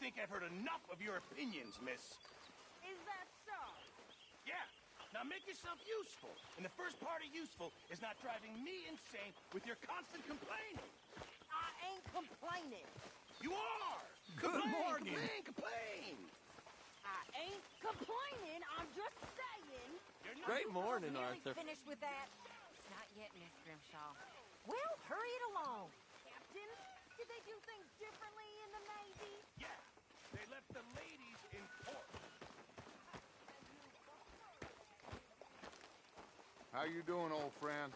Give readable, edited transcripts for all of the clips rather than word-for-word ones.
think I've heard enough of your opinions, miss. Is that so? Yeah. Now make yourself useful. And the first part of useful is not driving me insane with your constant complaining. I ain't complaining. You are! Good Complain, morning. complain! I ain't complaining. I'm just saying. You're not Great morning, Nearly Arthur. finished with that? Not yet, Miss Grimshaw. Well, hurry it along. Captain, did they do things differently in the Navy? Yeah, they left the ladies in port. How you doing, old friend?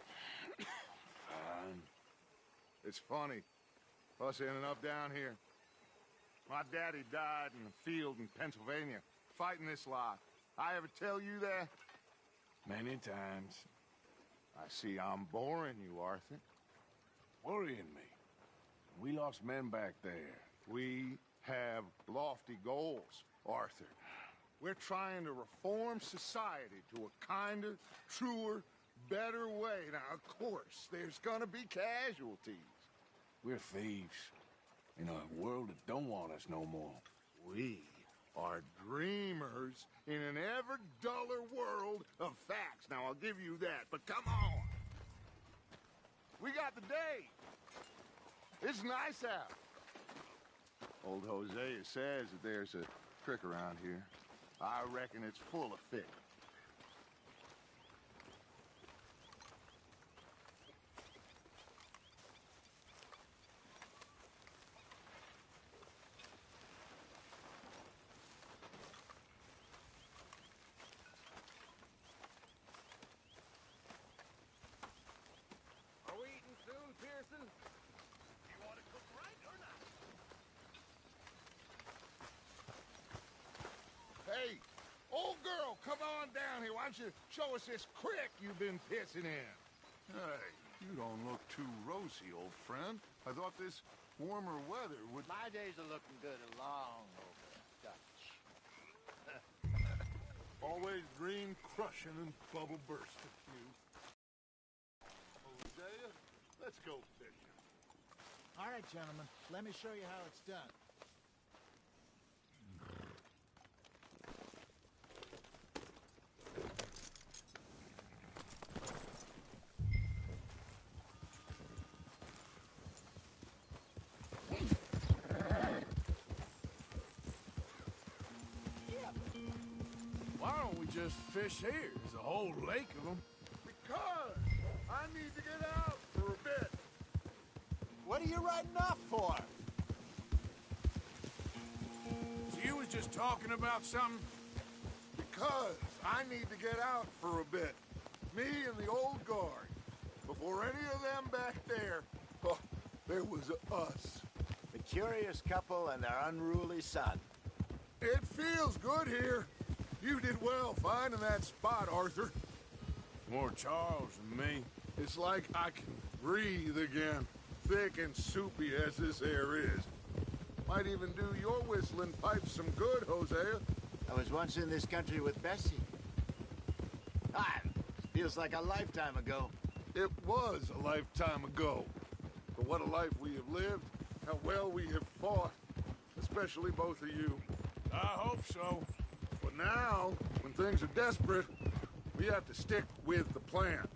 It's funny, us ending up down here. My daddy died in the field in Pennsylvania, fighting this lot. I ever tell you that? Many times. I see I'm boring you, Arthur. Worrying me. We lost men back there. We have lofty goals, Arthur. We're trying to reform society to a kinder, truer, better way. Now, of course, there's gonna be casualties. We're thieves. In a world that don't want us no more. We are dreamers in an ever duller world of facts. Now, I'll give you that, but come on. We got the day. It's nice out. Old Hosea says that there's a trick around here. I reckon it's full of fish. Are we eating soon, Pearson? You want to cook right or not? Hey, old girl, come on down here. Why don't you show us this creek you've been pissing in? Hey, you don't look too rosy, old friend. I thought this warmer weather would... My days are looking good along over Dutch. Always green crushing and bubble bursting, you. Hosea, let's go fishing. All right, gentlemen. Let me show you how it's done. Why don't we just fish here? There's a whole lake of them. Because I need to get out for a bit. What are you riding off for? So you was just talking about something? Because I need to get out for a bit. Me and the old guard. Before any of them back there, oh, there was us. The curious couple and their unruly son. It feels good here. You did well finding that spot, Arthur. More Charles than me. It's like I can breathe again, thick and soupy as this air is. Might even do your whistling pipes some good, Hosea. I was once in this country with Bessie. Ah, feels like a lifetime ago. It was a lifetime ago. But what a life we have lived, how well we have fought, especially both of you. I hope so. But now, when things are desperate, we have to stick with the plan.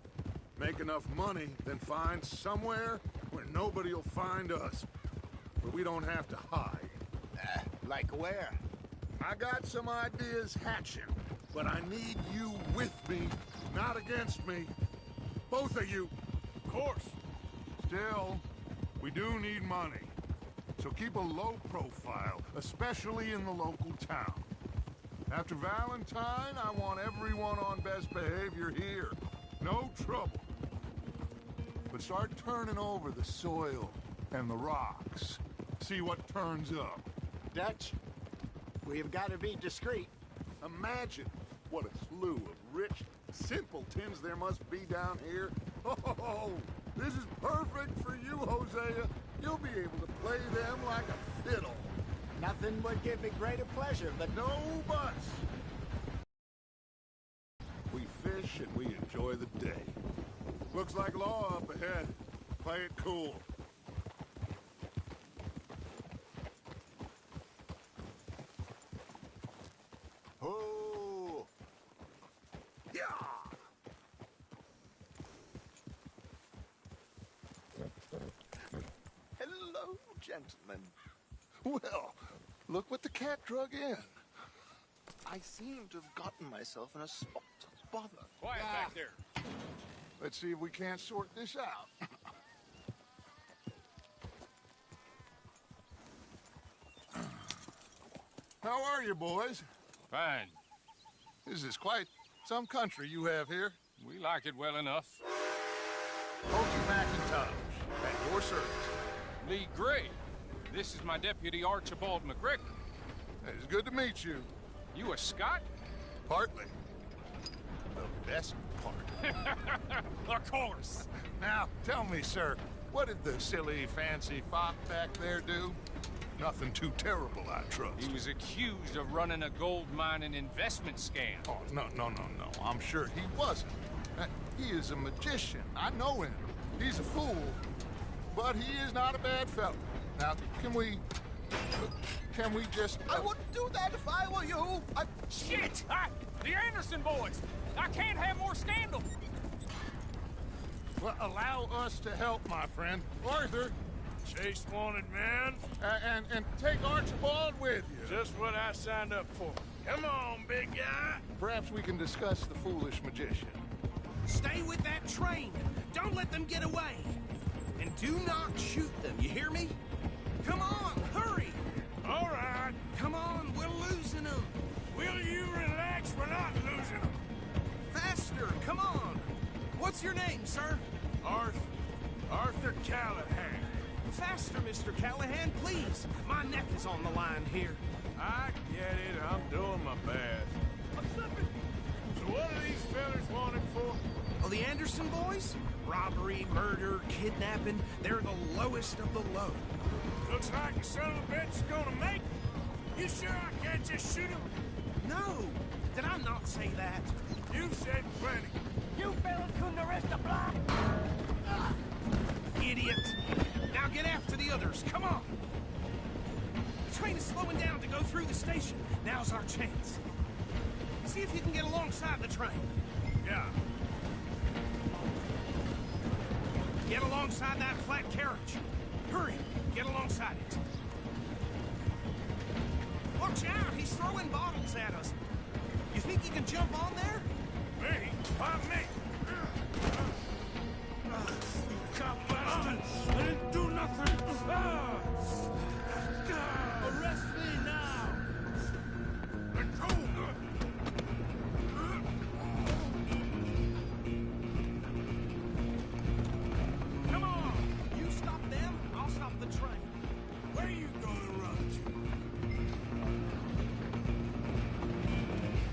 Make enough money, then find somewhere where nobody will find us. Where we don't have to hide. Like where? I got some ideas hatching, but I need you with me, not against me. Both of you. Of course. Still, we do need money. So keep a low profile, especially in the local town. After Valentine, I want everyone on best behavior here. No trouble. But start turning over the soil and the rocks. See what turns up. Dutch, we've got to be discreet. Imagine what a slew of rich simpletons there must be down here. Oh, this is perfect for you, Hosea. You'll be able to play them like a fiddle. Nothing would give me greater pleasure than... No buts. We fish and we enjoy the day. Looks like law up ahead. Play it cool. gentlemen. Well, look what the cat drug in. I seem to have gotten myself in a spot of bother. Quiet back there. Let's see if we can't sort this out. How are you, boys? Fine. This is quite some country you have here. We like it well enough. Pokey McIntosh, at your service. Lee Gray. This is my deputy Archibald McGregor. It's good to meet you. You a Scot? Partly. The best part. Of course. Now, tell me, sir, what did the silly, fancy fop back there do? Nothing too terrible, I trust. He was accused of running a gold mining investment scam. Oh, no. I'm sure he wasn't. He is a magician. I know him. He's a fool, but he is not a bad fellow. Now, can we just... I wouldn't do that if I were you. Shit! The Anderson boys! I can't have more scandal! Well, allow us to help, my friend. Arthur, Chase wanted man. and take Archibald with you. Just what I signed up for. Come on, big guy. Perhaps we can discuss the foolish magician. Stay with that train. Don't let them get away. And do not shoot them, you hear me? Come on, hurry! All right. Come on, we're losing them. Will you relax? We're not losing them. Faster, come on. What's your name, sir? Arthur Callahan. Faster, Mr. Callahan, please. My neck is on the line here. I get it. I'm doing my best. So what are these fellas wanted for? Oh, the Anderson boys? Robbery, murder, kidnapping. They're the lowest of the low. Looks like the son of a bitch is gonna make it. You sure I can't just shoot him? No! Did I not say that? You said plenty. You fellas couldn't arrest a block! Idiot! Now get after the others, come on! The train is slowing down to go through the station. Now's our chance. See if you can get alongside the train. Yeah. Get alongside that flat carriage. Hurry, get alongside it. Watch out, he's throwing bottles at us. You think you can jump on there? Me? Why me? Cop bastard! I didn't do nothing! Arrest me now! Let go! Come on! You stop them, I'll stop the train. Where you gonna run to?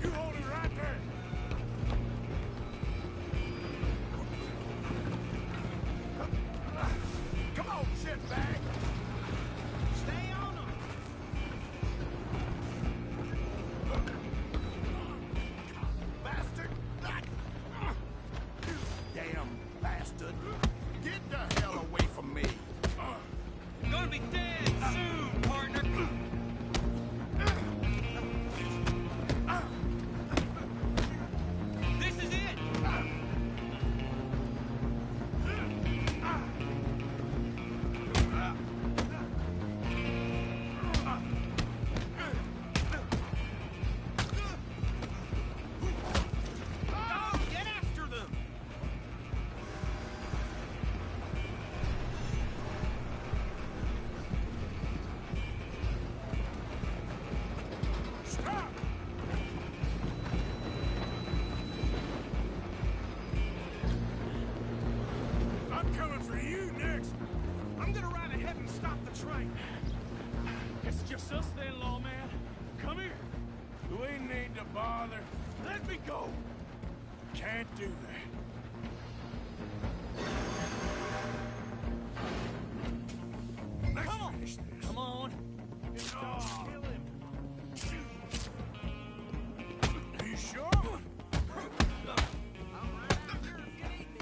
You hold it right there! Come on, shitbag! Stay on them! Bastard! Damn bastard! Get the hell away from me! You're gonna be dead soon, partner! This is it! Go, get after them! Stop! I'm coming for you next! I'm gonna ride ahead and stop the train. It's just us then, lawman. Come here. Do we need to bother? Let me go. Can't do that. Let's finish this. Come on. Oh. Kill him. Are you sure? I'll ride after if you need me.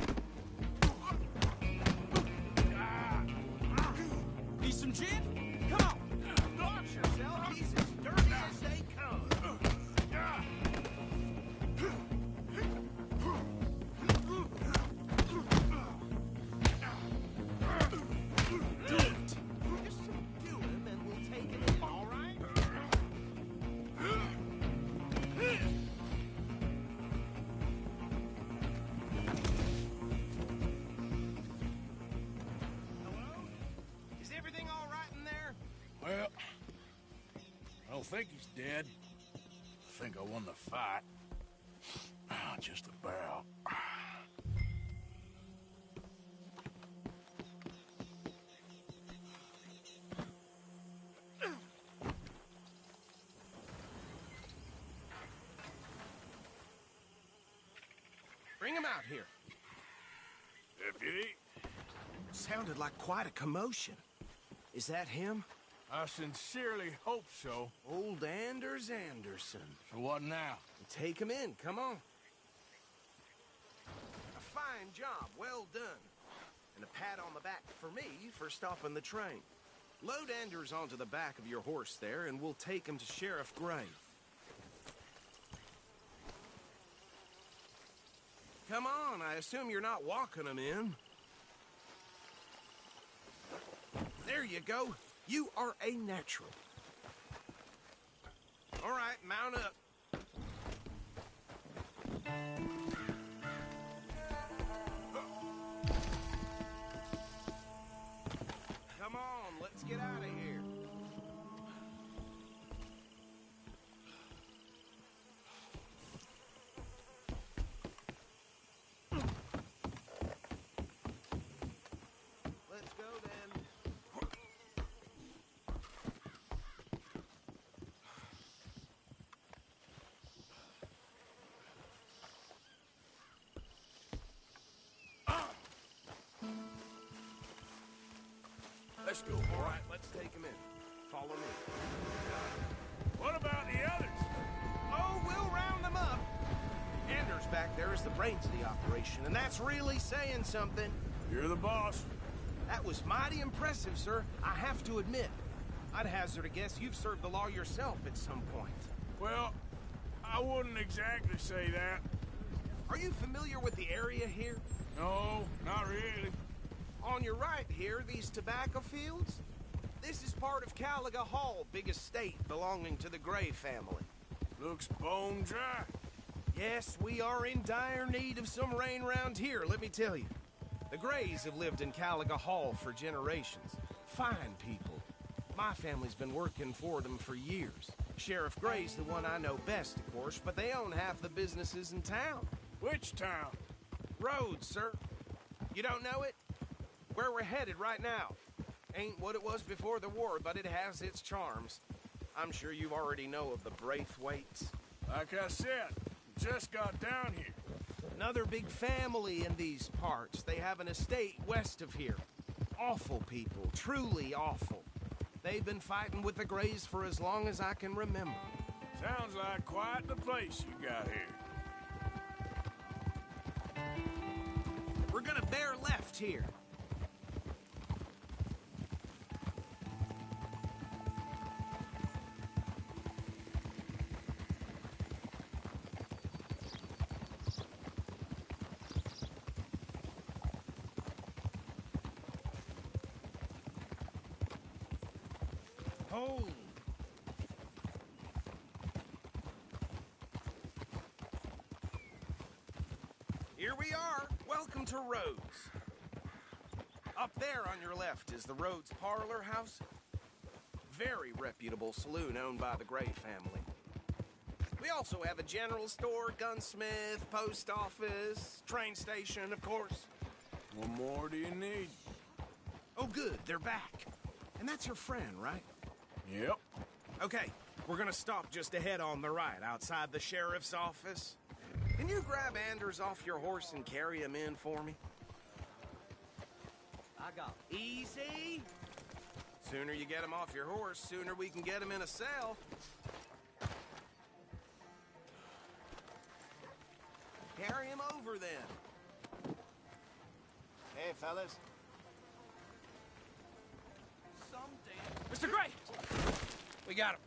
Need some gin? Come on. Watch yourself. He's as dirty as they come. Do it. Just some think he's dead. I think I won the fight. Just about. Bring him out here. Deputy? Sounded like quite a commotion. Is that him? I sincerely hope so. Old Anders Anderson. So what now? Take him in, come on. A fine job, well done. And a pat on the back for me for stopping the train. Load Anders onto the back of your horse there, and we'll take him to Sheriff Gray. Come on, I assume you're not walking him in. There you go. You are a natural. All right, mount up. Come on, let's get out of here. Let's go then. Let's go, All boy. right, let's take him in. Follow me. What about the others? Oh, we'll round them up. Anders back there is the brains of the operation, and that's really saying something. You're the boss. That was mighty impressive, sir. I have to admit. I'd hazard a guess you've served the law yourself at some point. Well, I wouldn't exactly say that. Are you familiar with the area here? No, not really. On your right here, these tobacco fields? This is part of Caliga Hall, big estate belonging to the Gray family. Looks bone dry. Yes, we are in dire need of some rain round here, let me tell you. The Grays have lived in Caliga Hall for generations. Fine people. My family's been working for them for years. Sheriff Gray's the one I know best, of course, but they own half the businesses in town. Which town? Rhodes, sir. You don't know it? Where we're headed right now. Ain't what it was before the war, but it has its charms. I'm sure you already know of the Braithwaites. Like I said, just got down here. Another big family in these parts. They have an estate west of here. Awful people, truly awful. They've been fighting with the Grays for as long as I can remember. Sounds like quite the place you got here. We're gonna bear left here. Hold. Here we are. Welcome to Rhodes. Up there on your left is the Rhodes Parlor House. Very reputable saloon owned by the Gray family. We also have a general store, gunsmith, post office, train station, of course. What more do you need? Oh, good. They're back. And that's your friend, right? Yep. Okay, we're gonna stop just ahead on the right, outside the sheriff's office. Can you grab Anders off your horse and carry him in for me? I got it. Easy. Sooner you get him off your horse, sooner we can get him in a cell. Carry him over then. Hey, fellas. Mr. Gray! We got him.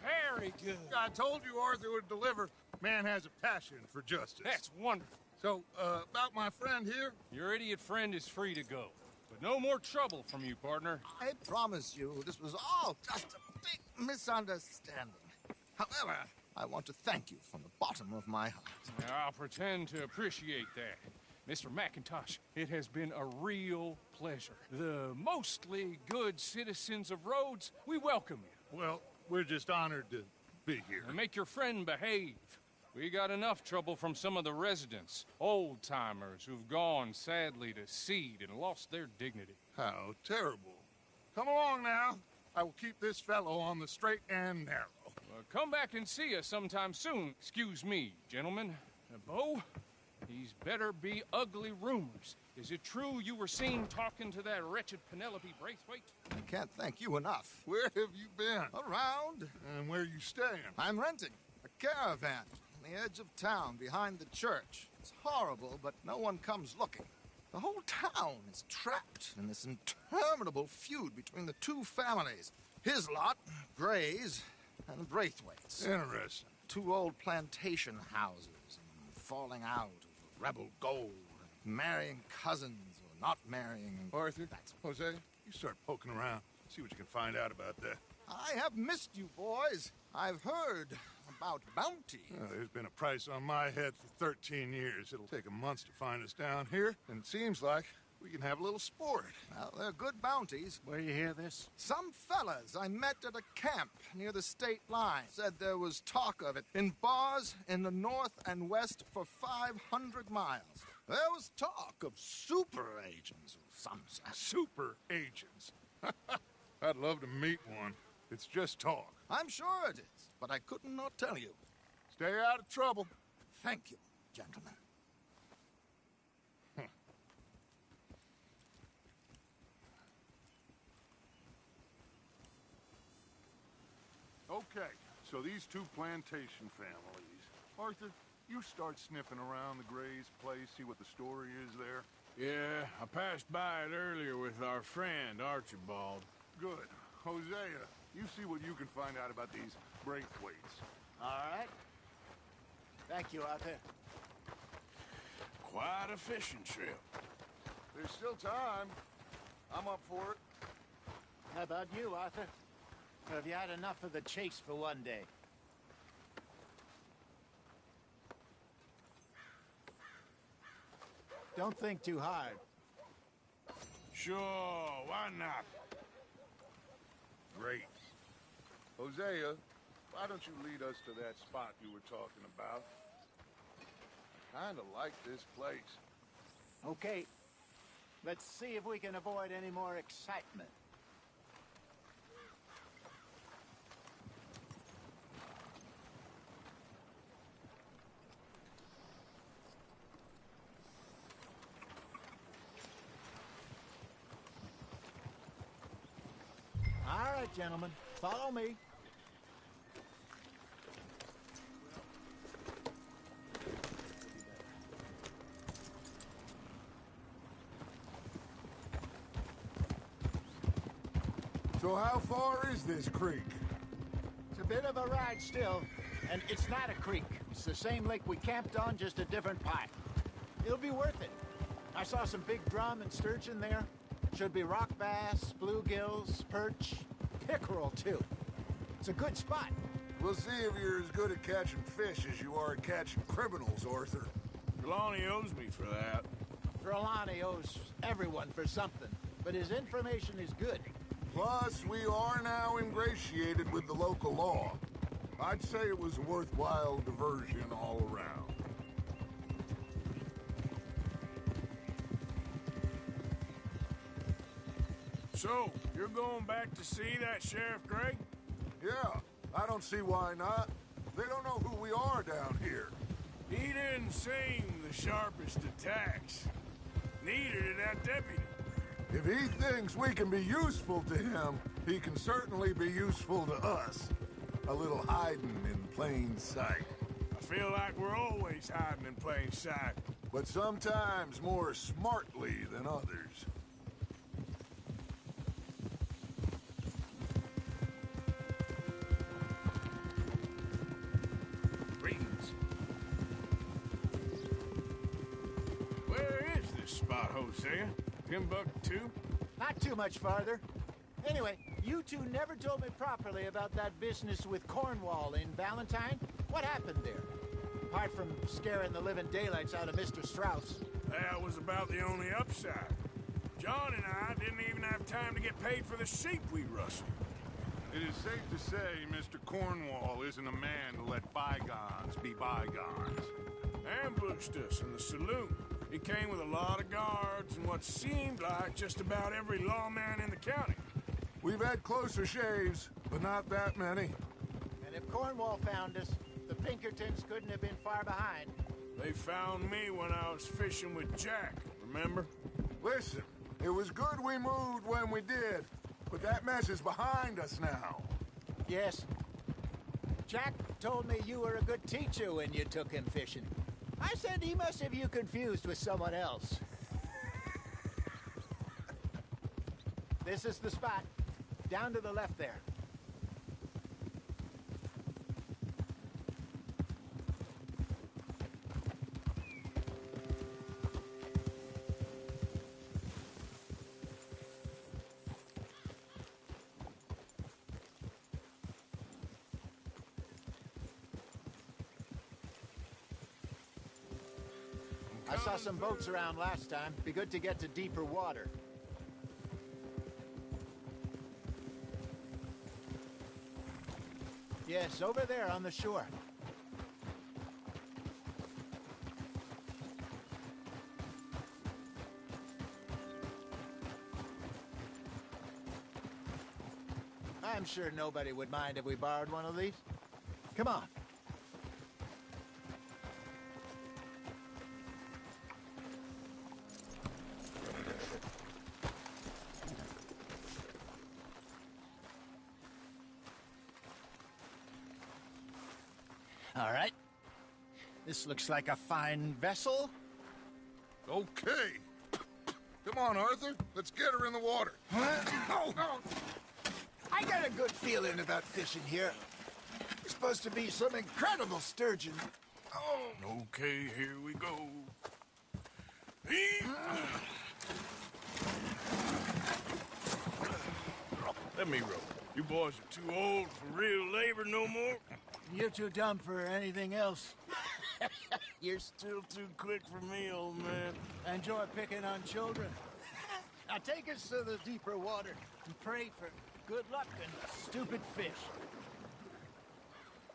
Very good. I told you Arthur would deliver. Man has a passion for justice. That's wonderful. So, about my friend here? Your idiot friend is free to go. But no more trouble from you, partner. I promise you, this was all just a big misunderstanding. However, I want to thank you from the bottom of my heart. Now, I'll pretend to appreciate that. Mr. McIntosh, it has been a real pleasure. The mostly good citizens of Rhodes, we welcome you. Well, we're just honored to be here. And make your friend behave. We got enough trouble from some of the residents, old-timers who've gone, sadly, to seed and lost their dignity. How terrible. Come along now. I will keep this fellow on the straight and narrow. Come back and see us sometime soon. Excuse me, gentlemen. Bo, these better be ugly rumors. Is it true you were seen talking to that wretched Penelope Braithwaite? I can't thank you enough. Where have you been? Around. And where you staying? I'm renting a caravan on the edge of town behind the church. It's horrible, but no one comes looking. The whole town is trapped in this interminable feud between the two families. His lot, Gray's, and Braithwaite's. Interesting. Two old plantation houses, and falling out over rebel gold, and marrying cousins or not marrying. Arthur, Jose, you start poking around. See what you can find out about that. I have missed you, boys. I've heard about bounty. There's been a price on my head for 13 years. It'll take a month to find us down here, and it seems like we can have a little sport. Well, they're good bounties. Where you hear this? Some fellas I met at a camp near the state line said there was talk of it in bars in the north and west for 500 miles. There was talk of super agents of some sort. Super agents. I'd love to meet one. It's just talk. I'm sure it is, but I could not tell you. Stay out of trouble. Thank you, gentlemen. Okay, so these two plantation families. Arthur, you start sniffing around the Gray's place, see what the story is there. Yeah, I passed by it earlier with our friend, Archibald. Good. Hosea, you see what you can find out about these Braithwaites. All right. Thank you, Arthur. Quite a fishing trip. There's still time. I'm up for it. How about you, Arthur? Or have you had enough of the chase for one day? Don't think too hard. Sure, why not? Great. Hosea, why don't you lead us to that spot you were talking about? I kinda like this place. Okay. Let's see if we can avoid any more excitement. All right, gentlemen, follow me. So how far is this creek? It's a bit of a ride still, and it's not a creek. It's the same lake we camped on, just a different part. It'll be worth it. I saw some big drum and sturgeon there. Should be rock bass, bluegills, perch, pickerel, too. It's a good spot. We'll see if you're as good at catching fish as you are at catching criminals, Arthur. Trelawney owes me for that. Trelawney owes everyone for something, but his information is good. Plus, we are now ingratiated with the local law. I'd say it was a worthwhile diversion all around. So, you're going back to see that Sheriff Gray? Yeah, I don't see why not. They don't know who we are down here. He didn't seem the sharpest attacks. Neither did that deputy. If he thinks we can be useful to him, he can certainly be useful to us. A little hiding in plain sight. I feel like we're always hiding in plain sight. But sometimes more smartly than others. Greetings. Where is this spot, Hosea? Timbuktu? Not too much farther. Anyway, you two never told me properly about that business with Cornwall in Valentine. What happened there? Apart from scaring the living daylights out of Mr. Strauss. That was about the only upside. John and I didn't even have time to get paid for the sheep we rustled. It is safe to say Mr. Cornwall isn't a man to let bygones be bygones. Ambushed us in the saloon. He came with a lot of guards and what seemed like just about every lawman in the county. We've had closer shaves, but not that many. And if Cornwall found us, the Pinkertons couldn't have been far behind. They found me when I was fishing with Jack, remember? Listen, it was good we moved when we did, but that mess is behind us now. Yes. Jack told me you were a good teacher when you took him fishing. I said he must have you confused with someone else. This is the spot. Down to the left there. I saw some boats around last time. Be good to get to deeper water. Yes, over there on the shore. I'm sure nobody would mind if we borrowed one of these. Come on. All right. This looks like a fine vessel. Okay. Come on, Arthur. Let's get her in the water. Oh. I got a good feeling about fishing here. It's supposed to be some incredible sturgeon. Oh. Okay, here we go. Let me row. You boys are too old for real labor no more. You're too dumb for anything else. You're still too quick for me, old man. Enjoy picking on children. Now take us to the deeper water and pray for good luck and stupid fish.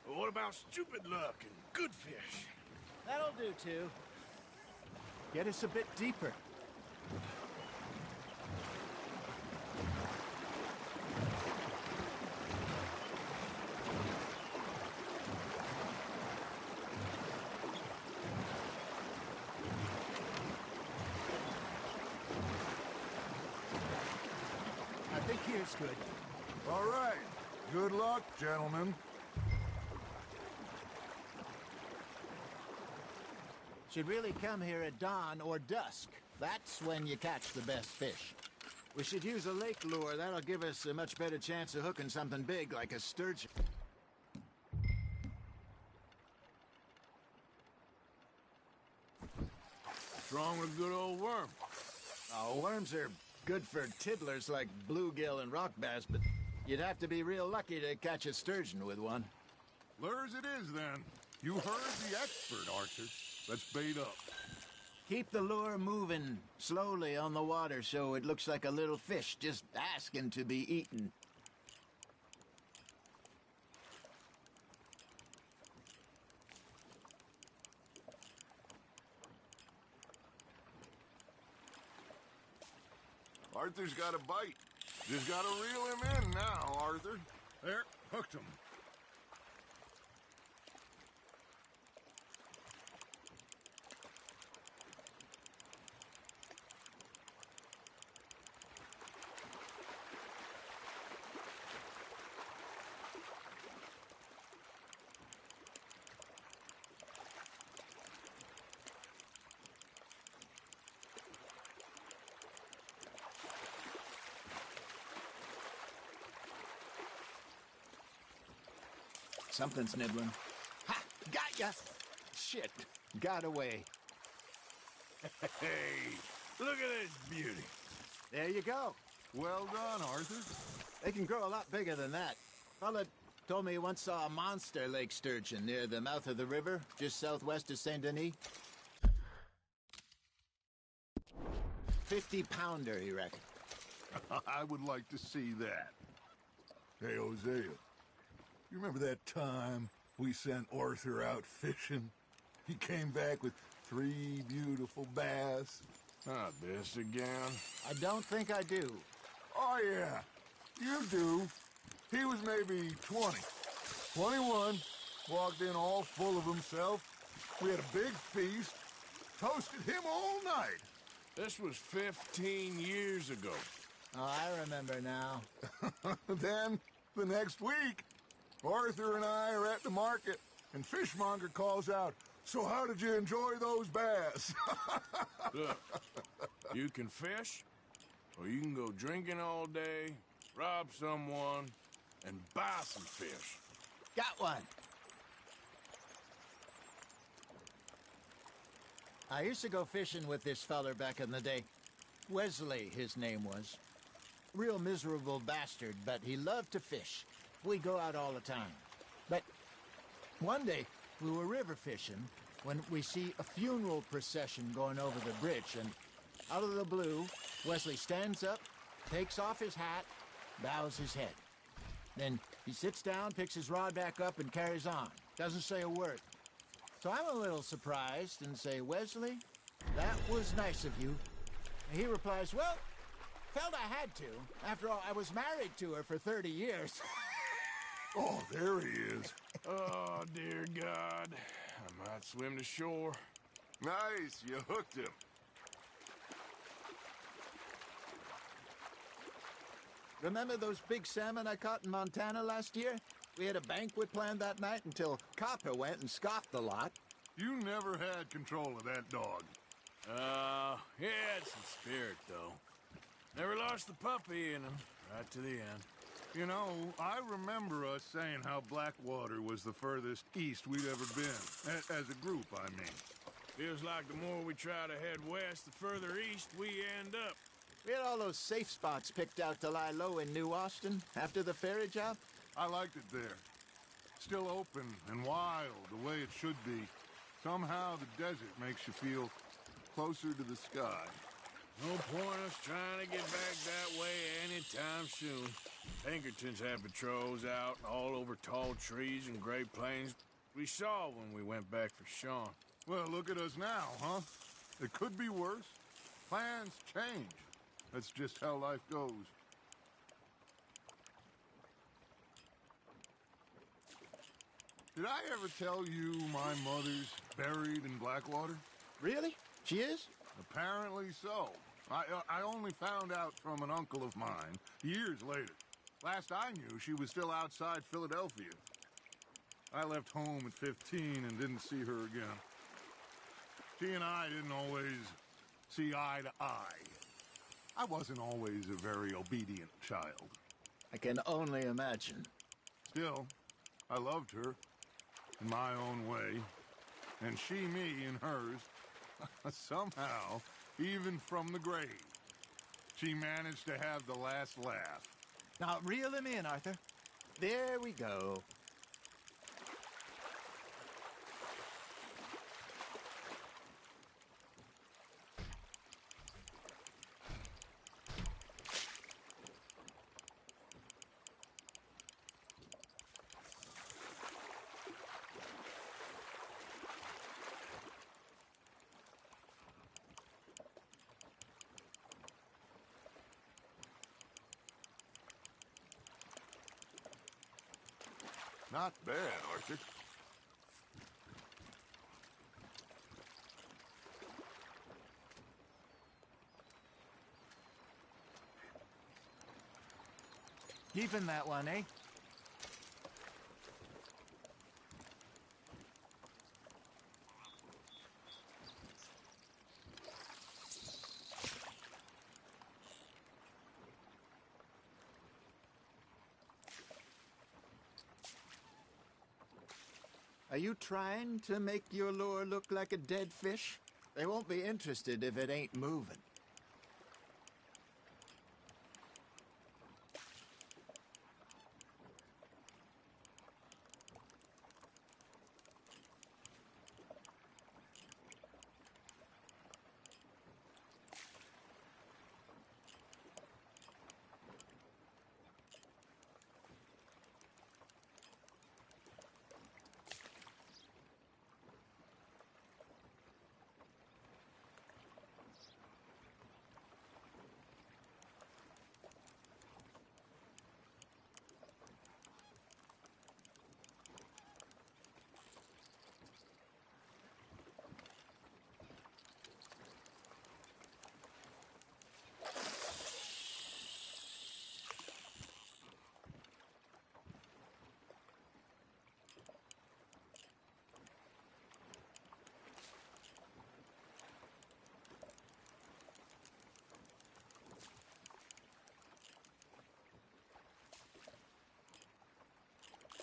Well, what about stupid luck and good fish? That'll do, too. Get us a bit deeper. I think here's good. All right. Good luck, gentlemen. Should really come here at dawn or dusk. That's when you catch the best fish. We should use a lake lure. That'll give us a much better chance of hooking something big like a sturgeon. What's wrong with a good old worm? Oh, worms are good for tiddlers like bluegill and rock bass, but you'd have to be real lucky to catch a sturgeon with one. Lures it is, then. You heard the expert, Arthur. Let's bait up. Keep the lure moving slowly on the water so it looks like a little fish just asking to be eaten. Arthur's got a bite. Just gotta reel him in now, Arthur. There, hooked him. Something's nibbling. Ha! Got ya! Shit. Got away. Hey, look at this beauty. There you go. Well done, Arthur. They can grow a lot bigger than that. Fella told me he once saw a monster lake sturgeon near the mouth of the river, just southwest of Saint Denis. 50-pounder, he reckoned. I would like to see that. Hey, Hosea. You remember that time we sent Arthur out fishing? He came back with 3 beautiful bass. Not this again. I don't think I do. Oh, yeah. You do. He was maybe 20. 21. Walked in all full of himself. We had a big feast. Toasted him all night. This was 15 years ago. Oh, I remember now. Then, the next week, Arthur and I are at the market, and Fishmonger calls out, "So how did you enjoy those bass?" Look, you can fish, or you can go drinking all day, rob someone, and buy some fish. Got one. I used to go fishing with this feller back in the day. Wesley, his name was. Real miserable bastard, but he loved to fish. We go out all the time. But one day, we were river fishing when we see a funeral procession going over the bridge, and out of the blue, Wesley stands up, takes off his hat, bows his head. Then he sits down, picks his rod back up, and carries on. Doesn't say a word. So I'm a little surprised and say, "Wesley, that was nice of you." And he replies, "Well, felt I had to. After all, I was married to her for 30 years. Oh, there he is. Oh, dear God. I might swim to shore. Nice, you hooked him. Remember those big salmon I caught in Montana last year? We had a banquet planned that night until Copper went and scoffed the lot. You never had control of that dog. He had some spirit, though. Never lost the puppy in him, right to the end. You know, I remember us saying how Blackwater was the furthest east we'd ever been. As a group, I mean. Feels like the more we try to head west, the further east we end up. We had all those safe spots picked out to lie low in New Austin after the ferry job. I liked it there. Still open and wild, the way it should be. Somehow the desert makes you feel closer to the sky. No point us trying to get back that way anytime soon. Pinkertons had patrols out all over tall trees and Great Plains. We saw when we went back for Sean. Well, look at us now, huh? It could be worse. Plans change. That's just how life goes. Did I ever tell you my mother's buried in Blackwater? Really? She is? Apparently so. I only found out from an uncle of mine years later. Last I knew, she was still outside Philadelphia. I left home at 15 and didn't see her again. She and I didn't always see eye to eye. I wasn't always a very obedient child. I can only imagine. Still, I loved her in my own way, and she me in hers. Somehow, even from the grave, she managed to have the last laugh. Now, reel him in, Arthur. There we go. Not bad, Arthur. Keeping that one, eh? Are you trying to make your lure look like a dead fish? They won't be interested if it ain't moving.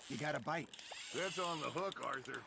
You got a bite. That's on the hook, Arthur.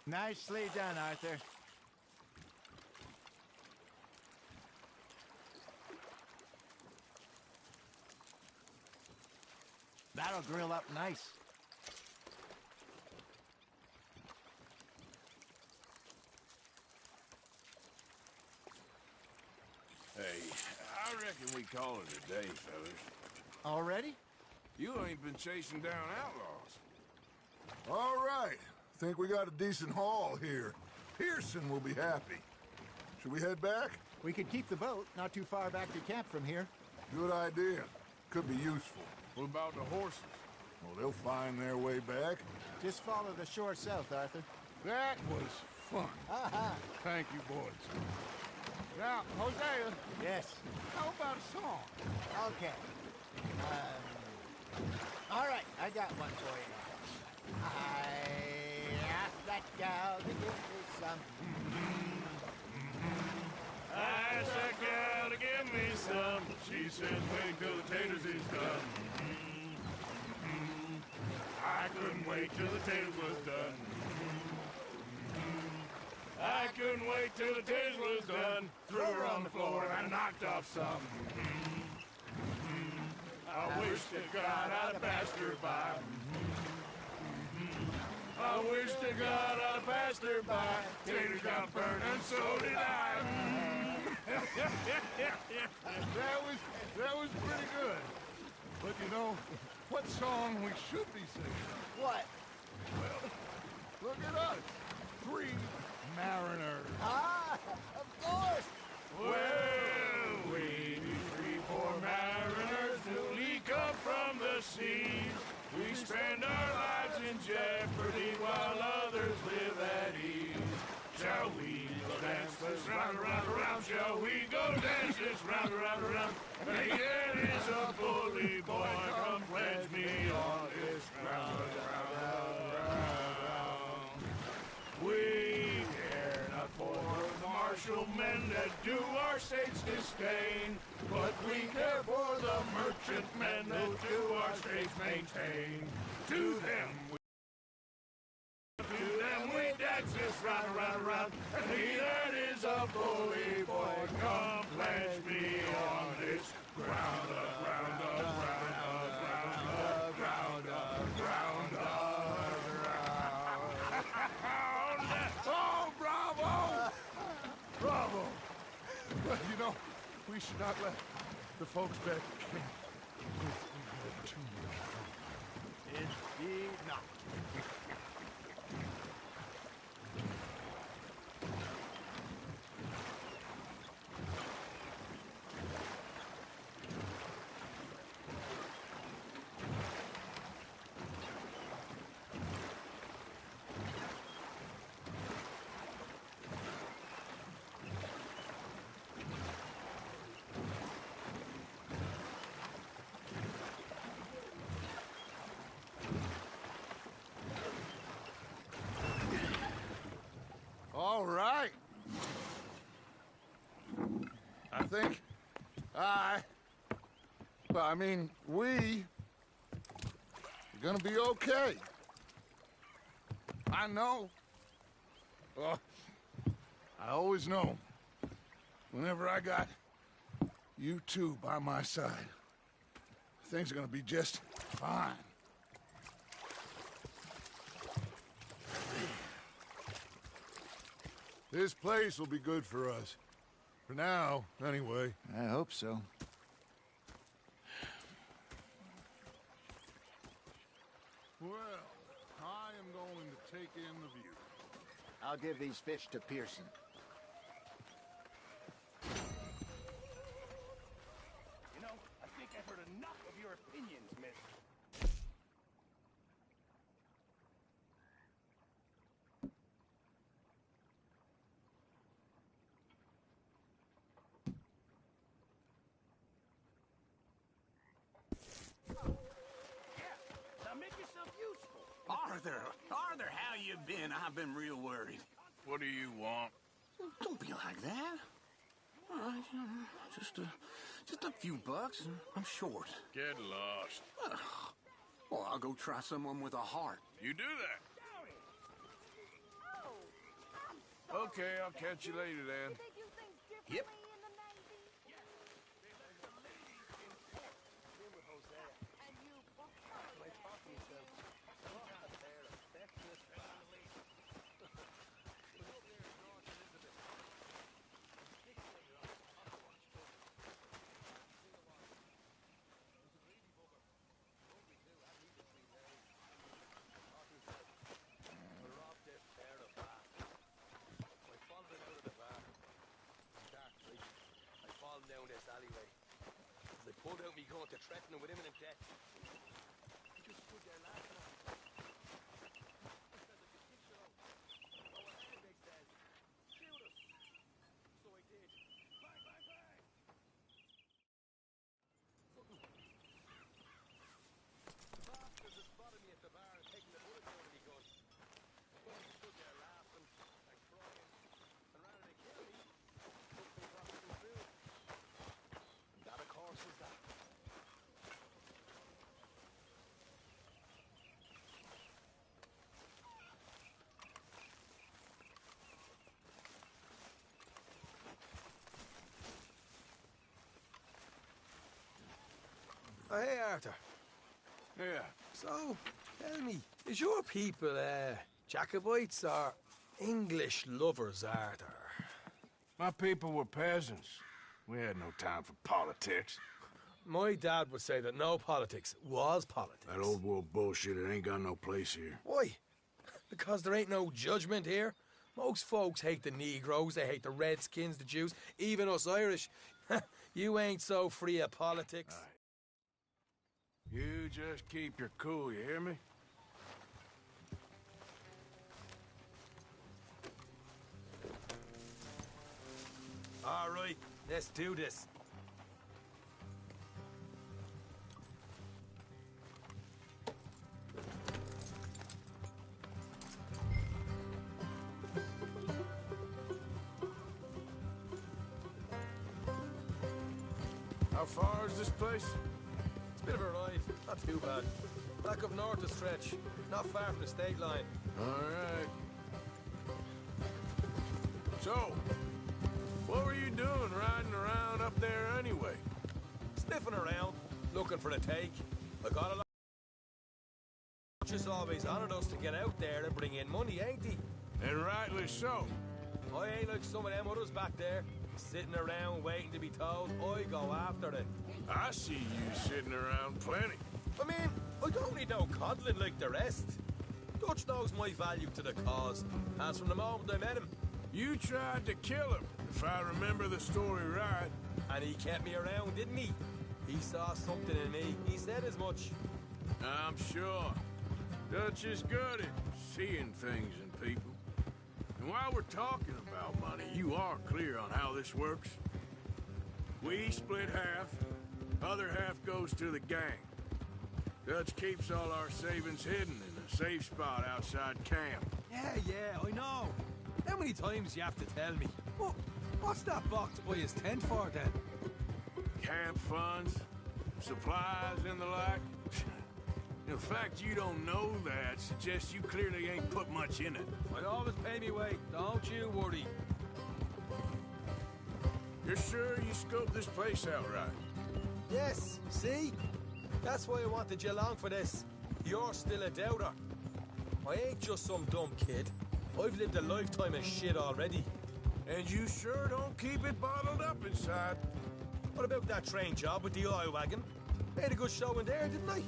Nicely done, Arthur. That'll grill up nice. Hey, I reckon we call it a day, fellas. Already? You ain't been chasing down outlaws. All right. Think we got a decent haul here. Pearson will be happy. Should we head back? We could keep the boat not too far back to camp from here. Good idea. Could be useful. What about the horses? Well, they'll find their way back. Just follow the shore south, Arthur. That was fun. Thank you, boys. Now, Hosea, Yes. how about a song? Okay. All right, I got one for you. I asked that gal to give me some. I asked that gal to give me some. She says wait till the taters is done. I couldn't wait till the taters was done. I couldn't wait till the taters was done. Threw her on the floor and knocked off some. I wish to God I'd have passed her by. I wish to God I'd have passed her by. Taters got burned and so did I. That was pretty good. But you know, what song we should be singing? What? Well, look at us. 3 mariners. Ah, of course. Well, we 3 poor mariners newly come from the seas. We spend our lives in jeopardy while others live at ease. Shall we go dance this round, around, around? Shall we go dance this round, around, around? Hey, it is a bully boy, come pledge me on this ground, round. We care not for the martial men that do our state's disdain, but we care for the merchant men that do our state's maintain. To them we dance this round, around, around, and he that is a bully boy, come pledge me on this ground, ground, ground, ground, ground, ground, ground. Oh, bravo! Bravo! Well, you know, we should not let the folks back at camp with too much fun. Indeed not. All right. I think we are gonna be okay. I know. I always know. Whenever I got You two by my side. Things are gonna be just fine. This place will be good for us. For now, anyway. I hope so. Well, I am going to take in the view. I'll give these fish to Pearson. You know, I think I've heard enough of your opinions, miss. Arthur, how you been? I've been real worried. What do you want? Don't be like that. All right, just a few bucks, and I'm short. Get lost. Well, I'll go try someone with a heart. You do that. Okay, I'll catch you later then. Did they do things differently Yep. in the Navy? Down this alleyway. They pulled out me gun to threaten him with imminent death. He just stood there laughing at me. He said, "Look, the picture out." Oh, and they said, "Shoot us." So I did. Bang, bang, bang. The bastards had spotted me at the bar and taken the bullet out of me gun. Well, he stood there laughing and crying. And rather than kill me, took me across the field. That, of course, is that. Oh, hey, Arthur. Yeah. So, tell me, is your people, Jacobites or English lovers, Arthur? My people were peasants. We had no time for politics. My dad would say that no politics was politics. That old world bullshit, it ain't got no place here. Why? Because there ain't no judgment here. Most folks hate the Negroes, they hate the Redskins, the Jews, even us Irish. You ain't so free of politics. Aye. You just keep your cool, you hear me? All right, let's do this. How far is this place? It's a bit of a ride, not too bad. Back up north a stretch, not far from the state line. All right. So, what were you doing riding around up there anyway? Sniffing around, looking for a take. I got a lot. Just always honored us to get out there and bring in money, ain't he? And rightly so. I ain't like some of them others back there, sitting around waiting to be told. I go after it. I see you sitting around plenty. I mean, I don't need no coddling like the rest. Dutch knows my value to the cause, as from the moment I met him. You tried to kill him, if I remember the story right. And he kept me around, didn't he? He saw something in me. He said as much. I'm sure. Dutch is good at seeing things in people. And while we're talking about money, you are clear on how this works? We split half, other half goes to the gang. Dutch keeps all our savings hidden in a safe spot outside camp. Yeah, I know. How many times you have to tell me? What's that box by his tent for, then? Camp funds, supplies, and the like. The fact you don't know that suggests you clearly ain't put much in it. I always pay me way, don't you worry. You're sure you scoped this place out right? Yes, see? That's why I wanted you along for this. You're still a doubter. I ain't just some dumb kid. I've lived a lifetime of shit already. And you sure don't keep it bottled up inside. What about that train job with the oil wagon? Made a good show in there, didn't I?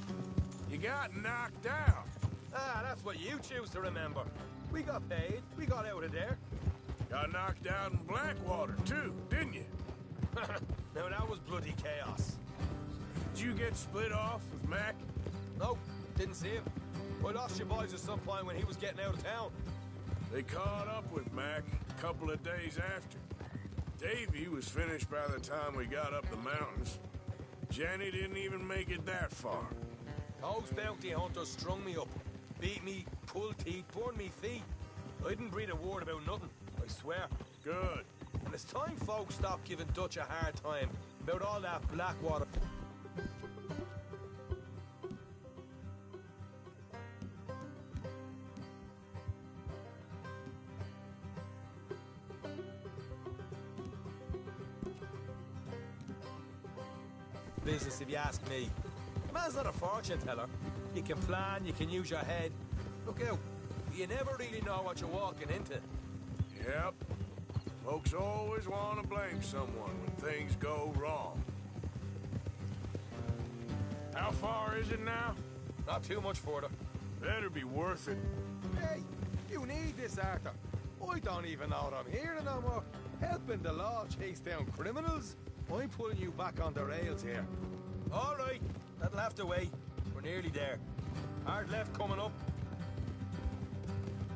You got knocked out. Ah, that's what you choose to remember. We got paid. We got out of there. Got knocked out in Blackwater, too, didn't you? Now, that was bloody chaos. Did you get split off with Mac? Nope, didn't see him. I lost your boys at some point when he was getting out of town. They caught up with Mac a couple of days after. Davy was finished by the time we got up the mountains. Jenny didn't even make it that far. Those bounty hunters strung me up. Beat me, pulled teeth, burned me feet. I didn't breathe a word about nothing, I swear. Good. And it's time folks stopped giving Dutch a hard time about all that Blackwater. Business, if you ask me. The man's not a fortune teller. You can plan, you can use your head. Look out, you never really know what you're walking into. Yep. Folks always want to blame someone when things go wrong. How far is it now? Not too much further. Better be worth it. Hey, you need this, Arthur. I don't even know what I'm hearing no more. Helping the law chase down criminals? I'm putting you back on the rails here. All right, that'll have to wait. We're nearly there. Hard left coming up.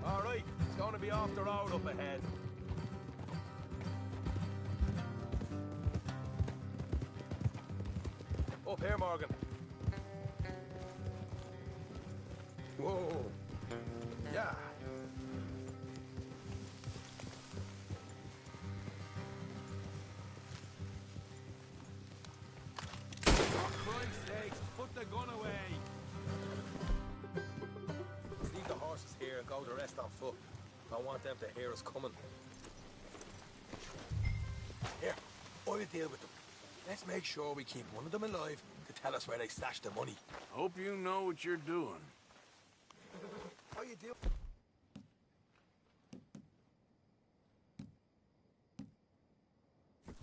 All right, it's going to be off the road up ahead. Up here, Morgan. Whoa. Yeah. Put the gun away. Let's leave the horses here and go the rest on foot. Don't want them to hear us coming. Here, I'll deal with them. Let's make sure we keep one of them alive to tell us where they stashed the money. Hope you know what you're doing. How you doing?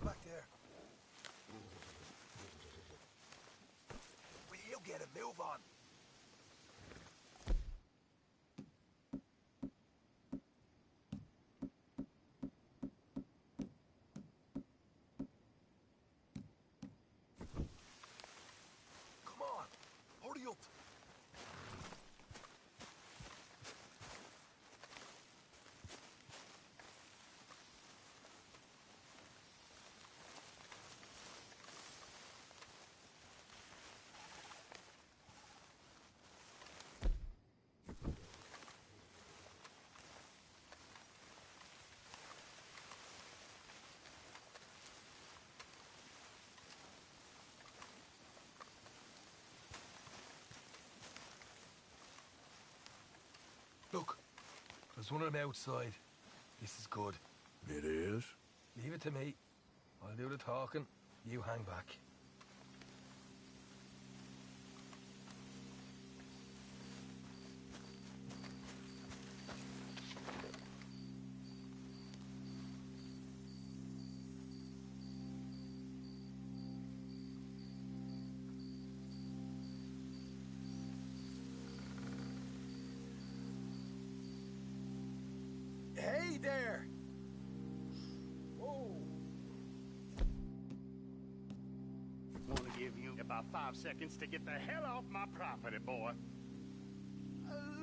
Back there. Will you get a move on? Come on, hurry up. Look, there's one of them outside. This is good. It is? Leave it to me. I'll do the talking. You hang back. Hey there! Whoa! Want to give you about 5 seconds to get the hell off my property, boy.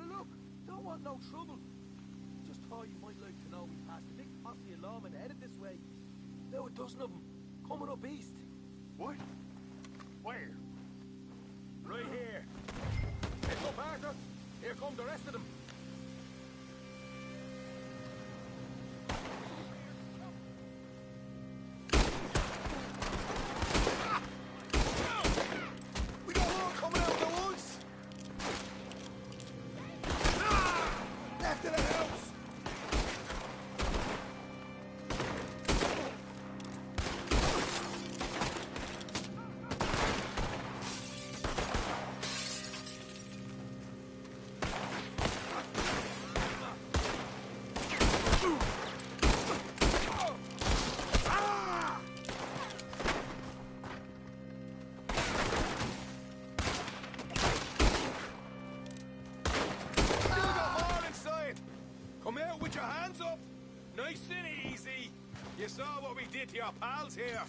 Look, don't want no trouble. Just thought you might like to know we passed a big posse of lawmen headed this way. Now a dozen of them, coming up east. What? Where? Right here. Pick up, Arthur. Here come the rest of them. We got more coming out of the woods. Left of the house. what we did to your pals here.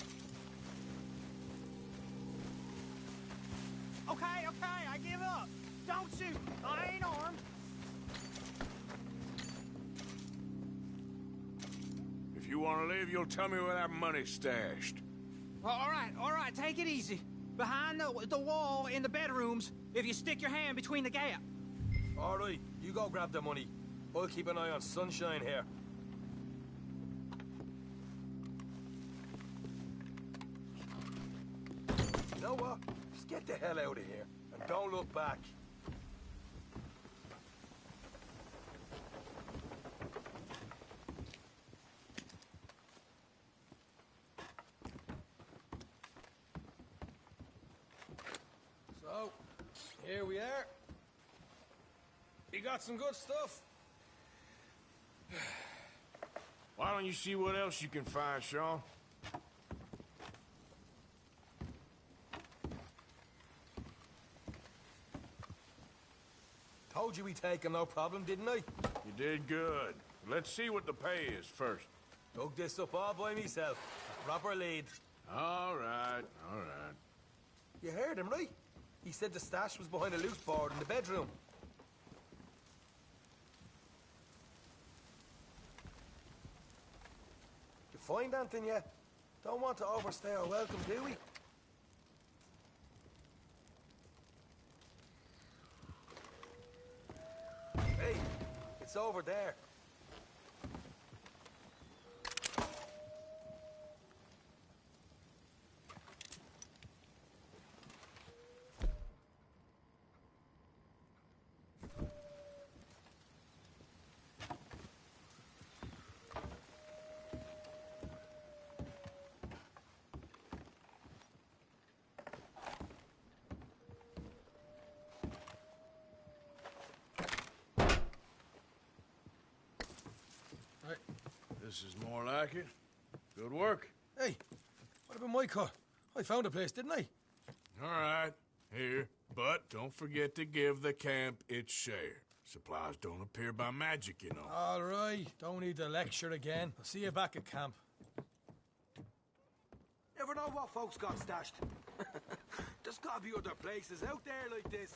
Okay, I give up. Don't shoot. I ain't armed. If you want to leave, you'll tell me where that money's stashed. Well, all right, take it easy. Behind the wall in the bedrooms, if you stick your hand between the gap. All right, you go grab the money. I'll keep an eye on Sunshine here. You know what? Just get the hell out of here, and don't look back. So, here we are. You got some good stuff. Why don't you see what else you can find, Sean? Told you we take him, no problem, didn't I? You did good. Let's see what the pay is first. Dug this up all by myself. Proper lead. All right. You heard him, right? He said the stash was behind a loose board in the bedroom. You find anything yet? Don't want to overstay our welcome, do we? Hey, it's over there. This is more like it. Good work. Hey, what about my cut? I found a place, didn't I? All right, here. But don't forget to give the camp its share. Supplies don't appear by magic, you know. All right, don't need the lecture again. I'll see you back at camp. Never know what folks got stashed. There's gotta be other places out there like this.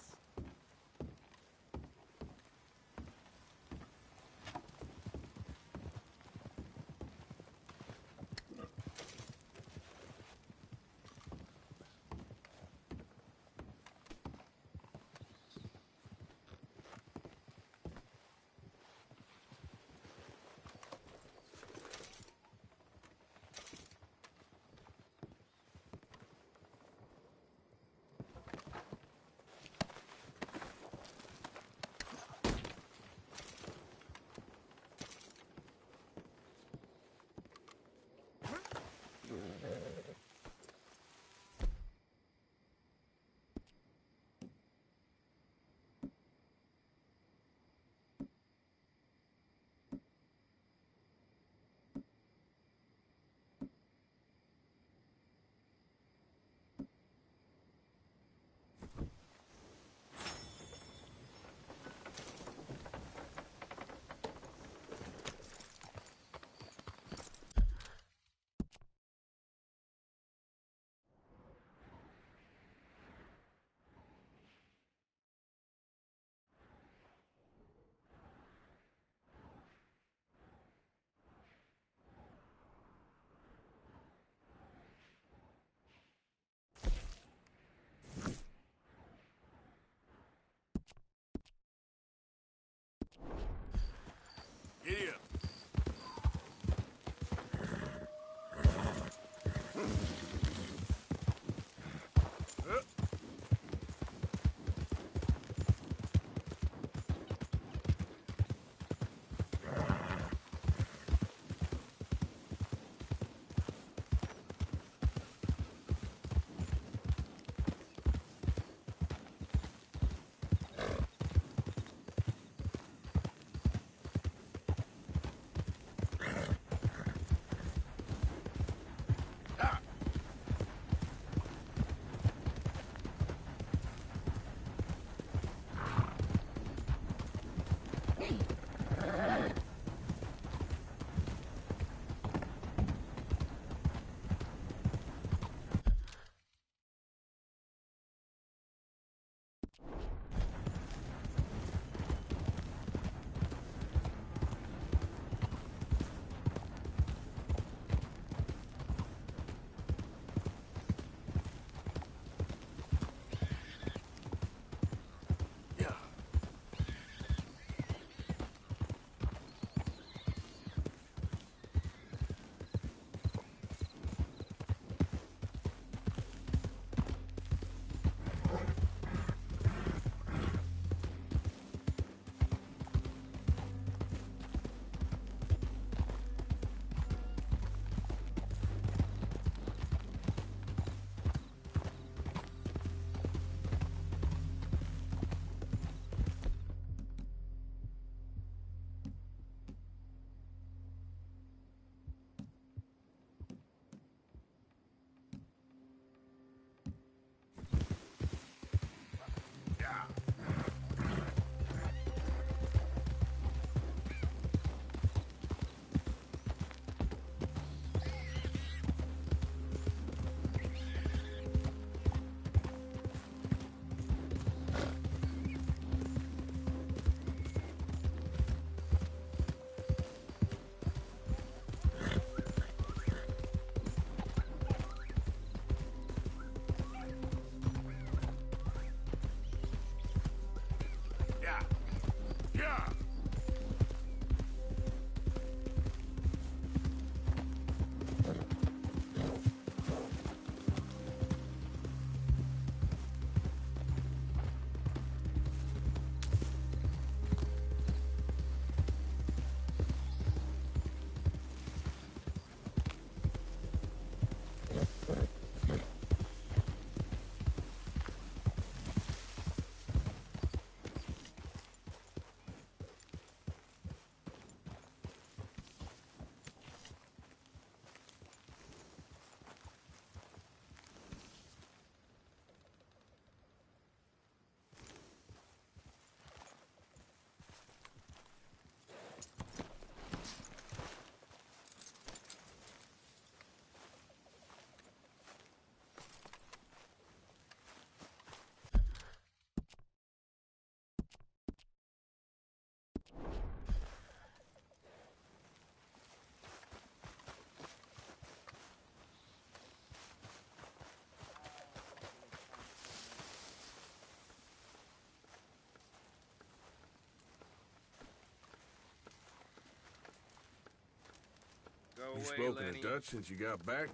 Go You away, spoken Lenny. to Dutch since you got back?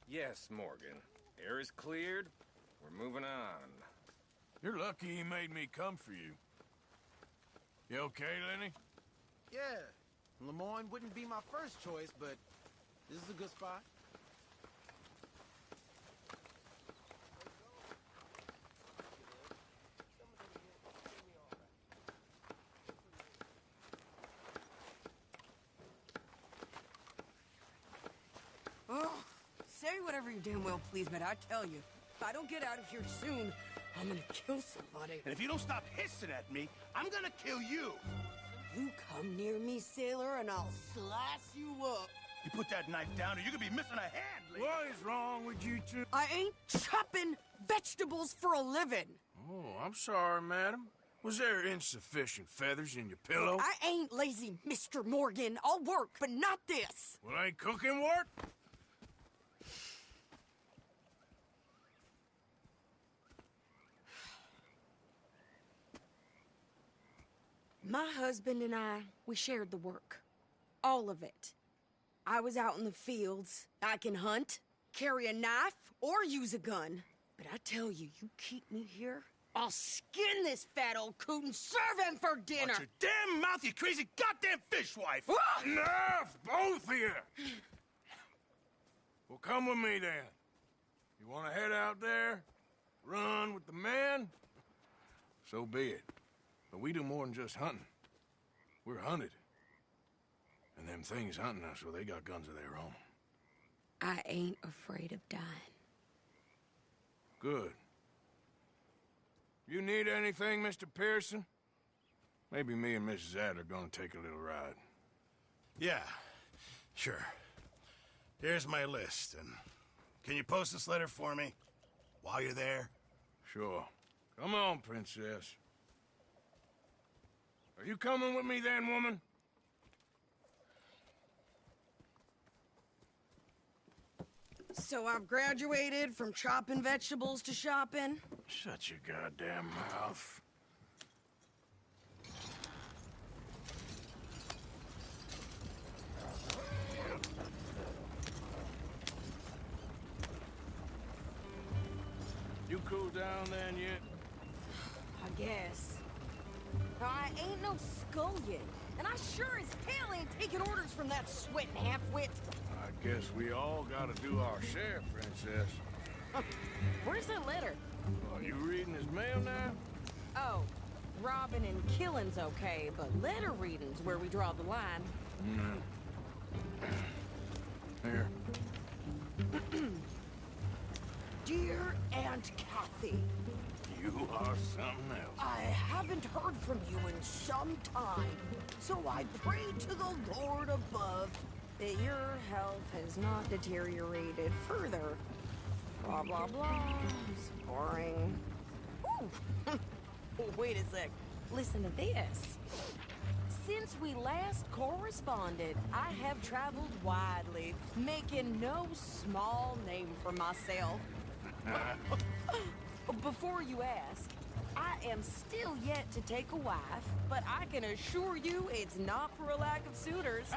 Yes, Morgan. Air is cleared. We're moving on. You're lucky he made me come for you. You okay, Lenny? Yeah, Lemoyne wouldn't be my first choice, but this is a good spot. Oh, say whatever you damn well please, but I tell you, if I don't get out of here soon, I'm gonna kill somebody. And if you don't stop hissing at me, I'm gonna kill you. You come near me, sailor, and I'll slice you up. You put that knife down or you're gonna be missing a hand, lady. What is wrong with you two? I ain't chopping vegetables for a living. Oh, I'm sorry, madam. Was there insufficient feathers in your pillow? I ain't lazy, Mr. Morgan. I'll work, but not this. Well, ain't cooking work? My husband and I, we shared the work. All of it. I was out in the fields. I can hunt, carry a knife, or use a gun. But I tell you, you keep me here, I'll skin this fat old coot and serve him for dinner. Watch your damn mouth, you crazy goddamn fishwife! Enough, both of you! Well, come with me, then. You want to head out there? Run with the men? So be it. But we do more than just hunting. We're hunted. And them things hunting us, well, they got guns of their own. I ain't afraid of dying. Good. You need anything, Mr. Pearson? Maybe me and Mrs. Adler are gonna take a little ride. Yeah, sure. Here's my list, and can you post this letter for me while you're there? Sure. Come on, princess. Are you coming with me then, woman? So I've graduated from chopping vegetables to shopping. Shut your goddamn mouth. You cooled down then yet? I guess. I ain't no scullion, and I sure as hell ain't taking orders from that sweating half-wit. I guess we all gotta do our share, princess. Where's that letter? Are you reading his mail now? Oh, robbing and killing's okay, but letter reading's where we draw the line. Here. Dear Aunt Kathy, You are something else. I haven't heard from you in some time, so I pray to the Lord above that your health has not deteriorated further. Blah, blah, blah. It's boring. Ooh. Wait a sec. Listen to this. Since we last corresponded, I have traveled widely, making no small name for myself. Before you ask, I am still yet to take a wife, but I can assure you it's not for a lack of suitors.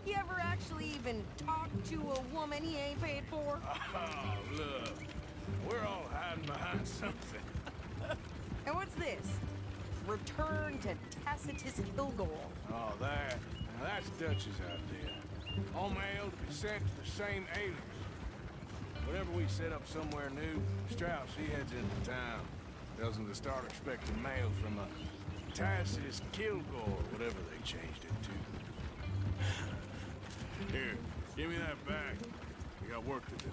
You ever actually even talk to a woman he ain't paid for? Oh, look. We're all hiding behind something. And what's this? Return to Tacitus Kilgore. Oh, that. Now that's Dutch's idea. All mail to be sent to the same alias. Whenever we set up somewhere new, Strauss, he heads into town. Tells them to start expecting mail from a Tacitus Kilgore, whatever they changed it to. Here, give me that back. We got work to do.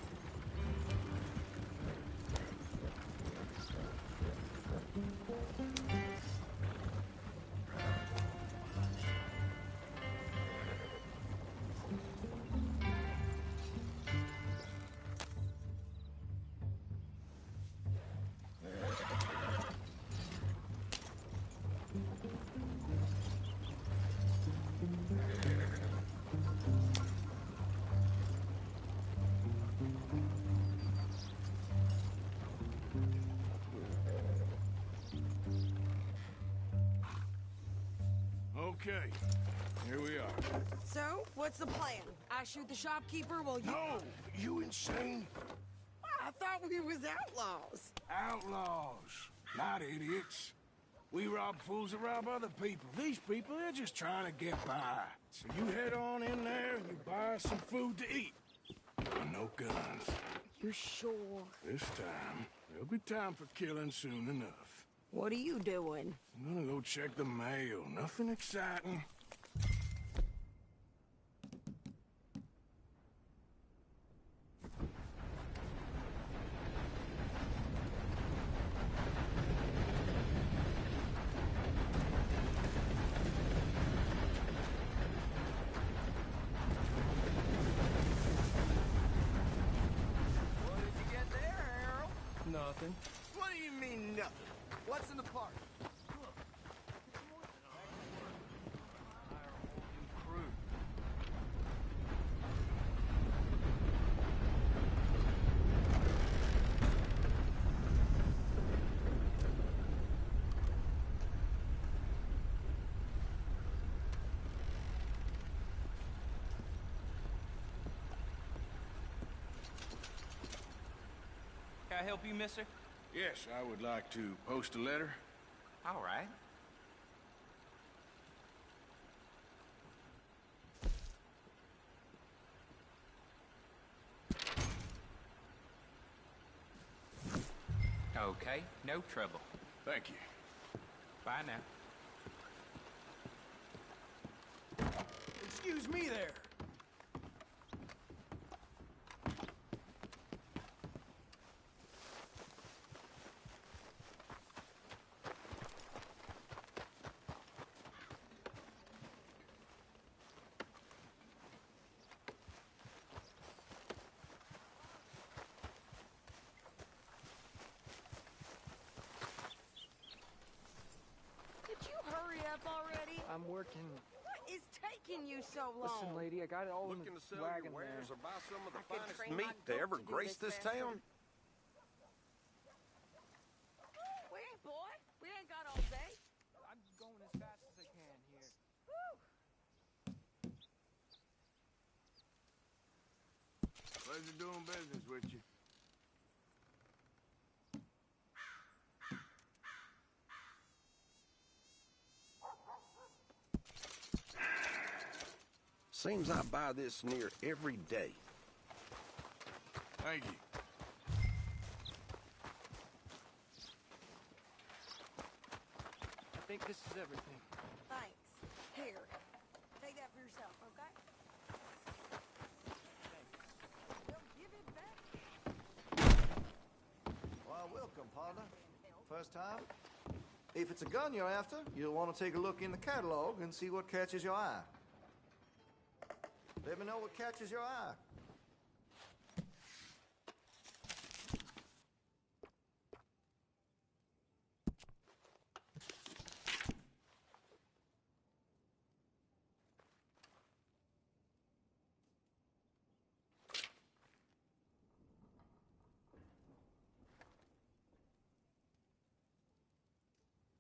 Okay. here we are. So, what's the plan? I shoot the shopkeeper while you... No! You insane? I thought we was outlaws. Outlaws, not idiots. We rob fools that rob other people. These people, they're just trying to get by. So you head on in there and you buy us some food to eat. And no guns. You sure? This time, there'll be time for killing soon enough. What are you doing? I'm gonna go check the mail. Nothing exciting. Nothing. What do you mean, nothing? What's in the park? Can I help you, mister? Yes, I would like to post a letter. All right. Okay, no trouble. Thank you. Bye now. Excuse me there. I'm working. What is taking you so long? Listen, lady, I got it all Looking in to the sell wagon your wares there. or buy some of the I could finest train meat my to goat ever to do grace this this faster. town? Wait, boy. We ain't got all day. I'm going as fast as I can here. Pleasure doing business with you. Seems I buy this near every day. Thank you. I think this is everything. Thanks. Here. Take that for yourself, okay? Well, give it back. Why, welcome, partner. First time? If it's a gun you're after, you'll want to take a look in the catalog and see what catches your eye. Let me know what catches your eye.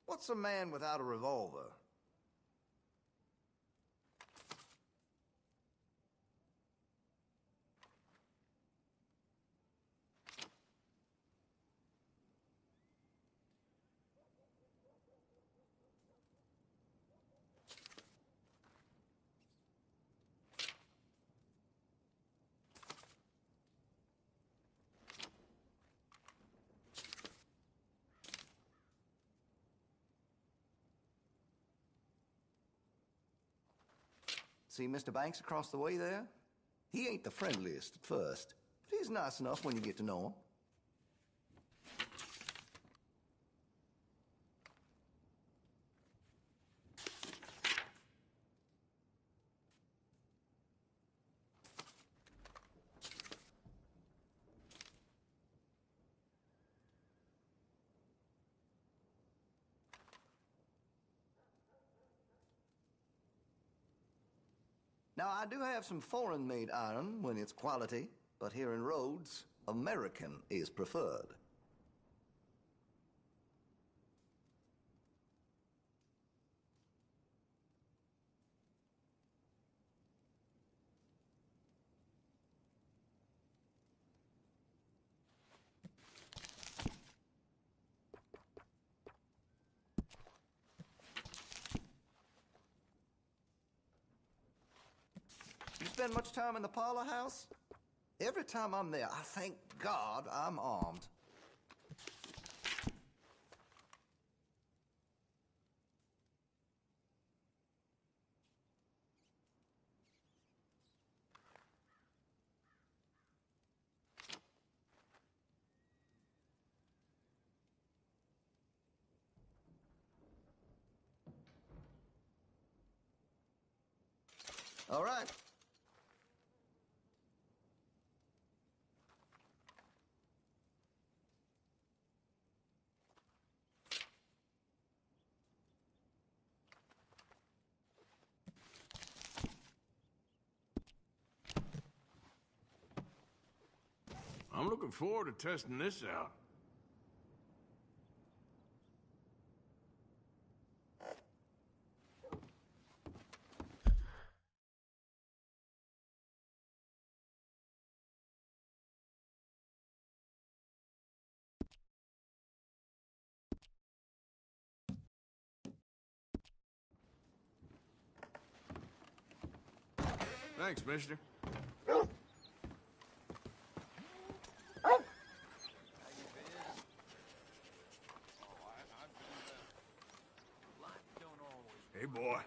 What's a man without a revolver? See Mr. Banks across the way there? He ain't the friendliest at first, but he's nice enough when you get to know him. Now, I do have some foreign-made iron when it's quality, but here in Rhodes, American is preferred. You spend much time in the parlor house? Every time I'm there, I thank God I'm armed. All right. I'm looking forward to testing this out. Thanks, mister. Hey, boy.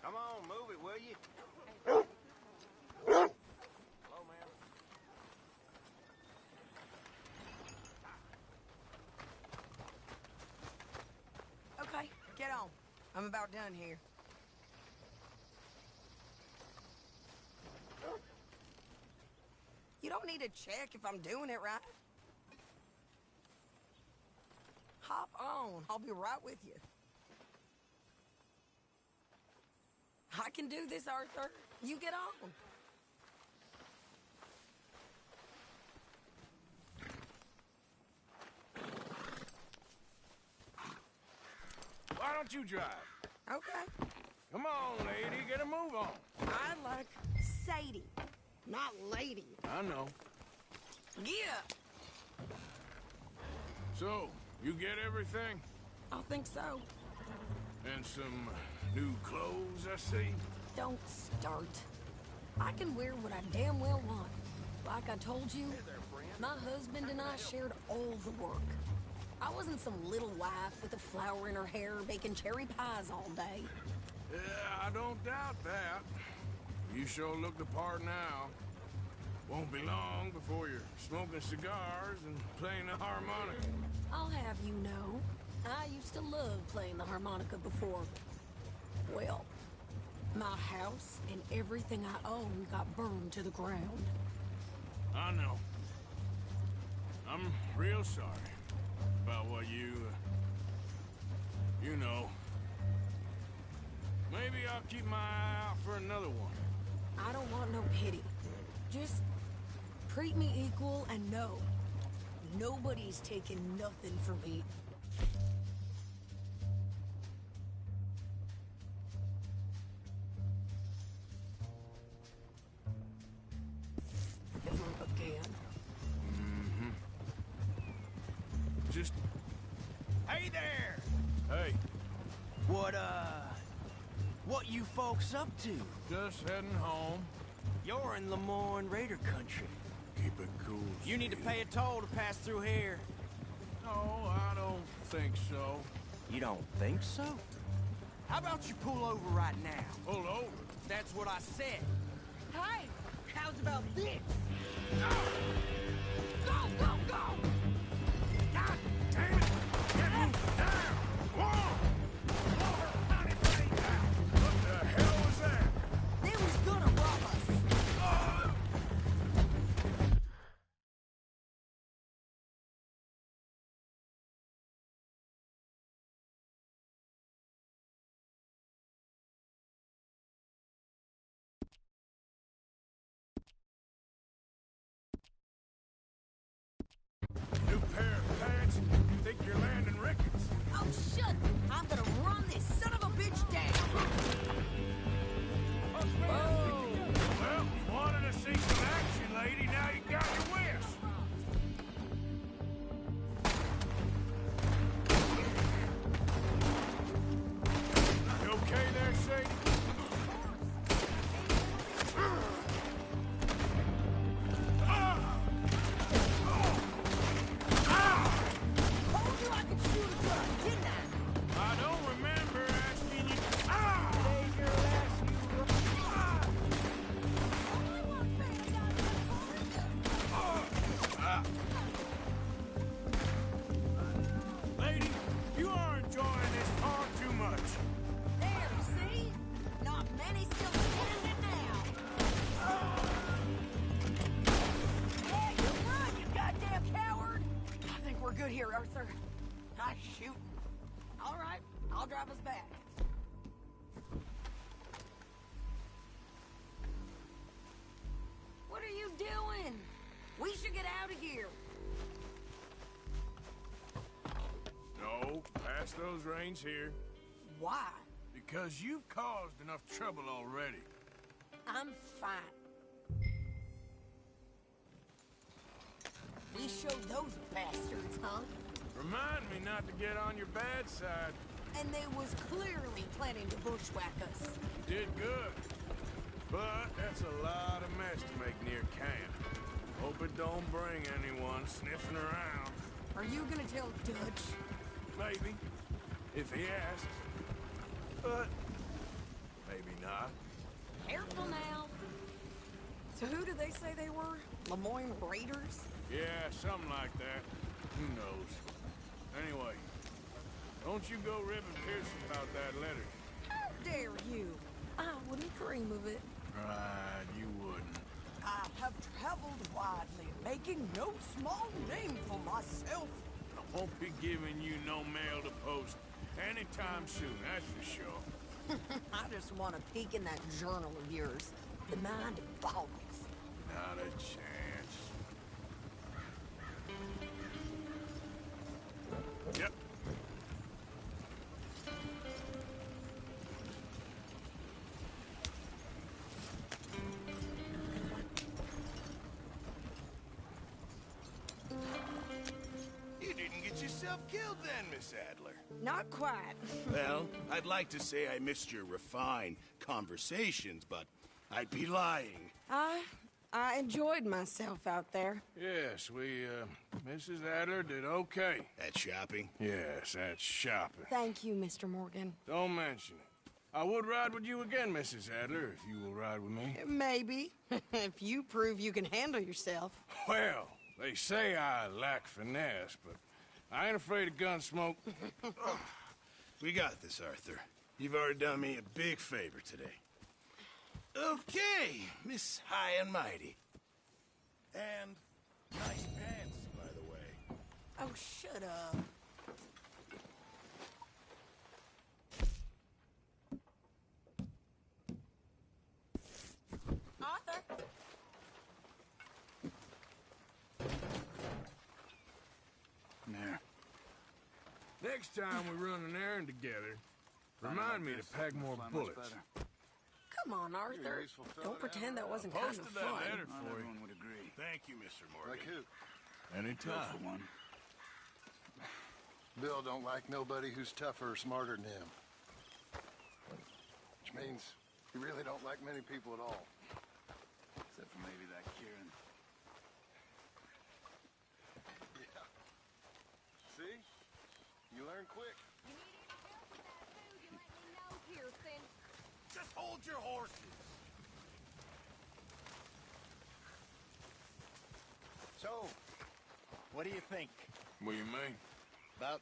Come on, move it, will you? Hello, ma'am. Okay, get on. I'm about done here. You don't need to check if I'm doing it right. Hop on. I'll be right with you. I can do this, Arthur. You get on. Why don't you drive? Okay. Come on, lady, get a move on. I like Sadie, not lady. I know. Yeah. So, you get everything? I think so. And some new clothes, I see? Don't start. I can wear what I damn well want. Like I told you, my husband and I shared all the work. I wasn't some little wife with a flower in her hair baking cherry pies all day. Yeah, I don't doubt that. You sure look the part now. Won't be long before you're smoking cigars and playing the harmonica. I'll have you know, I used to love playing the harmonica before. Well, my house and everything I own got burned to the ground. I know. I'm real sorry about what you know. Maybe I'll keep my eye out for another one. I don't want no pity. Just treat me equal and know nobody's taking nothing from me. Never again. Mm-hmm. Just... Hey there! Hey. What you folks up to? Just heading home. You're in Lemoyne Raider country. Keep it cool, You need to pay a toll to pass through here. No, I don't think so. You don't think so? How about you pull over right now? Pull over? That's what I said. Hey, how's about this? Go, go, go! God damn it! Get moved down! Whoa! think you're landing rickets. Oh, shit! I'm gonna run this son of a bitch down! Well, wanted to see some action, lady. Now you got your wish. You okay there, Sadie? Told you I could shoot a gun, didn't I? I don't remember asking you. Today's your last Lady, you are enjoying this far too much. There, see? Not many still standing now. Yeah, you run, you goddamn coward! I think we're good here, Arthur. Nice shooting. All right, I'll drive us back. What are you doing? We should get out of here. No, pass those reins here. Why? Because you've caused enough trouble already. I'm fine. We showed those bastards, huh? Remind me not to get on your bad side. And they was clearly planning to bushwhack us. You did good. But that's a lot of mess to make near camp. Hope it don't bring anyone sniffing around. Are you gonna tell Dutch? Maybe. If he asks. But maybe not. Careful now. So who did they say they were? Lemoyne Raiders? Yeah, something like that. Who knows? Anyway, don't you go ribbing Pearson about that letter. How dare you? I wouldn't dream of it. Right, you wouldn't. I have traveled widely, making no small name for myself. I won't be giving you no mail to post anytime soon, that's for sure. I just want to peek in that journal of yours. The mind boggles. Not a chance. Yep. You didn't get yourself killed then, Miss Adler. Not quite. Well, I'd like to say I missed your refined conversations, but I'd be lying. I enjoyed myself out there. Yes, Mrs. Adler did okay. At shopping? Yes, that's shopping. Thank you, Mr. Morgan. Don't mention it. I would ride with you again, Mrs. Adler, if you will ride with me. Maybe. If you prove you can handle yourself. Well, they say I lack finesse, but I ain't afraid of gun smoke. We got this, Arthur. You've already done me a big favor today. Okay, Miss High and Mighty. And nice pants, by the way. Oh, shut up. Arthur? There. Next time we run an errand together, remind me to pack more bullets. Come on, Arthur. Don't pretend that wasn't kind of Posted fun. that letter for you. Everyone would agree. Thank you, Mr. Morgan. Like who? Anytime. For one. Bill don't like nobody who's tougher or smarter than him. Which means he really don't like many people at all. Except for maybe that Kieran. Yeah. See? You learn quick. You need any help with that food, you let me know, Pearson. Just hold your horses. So, what do you think What do you mean? about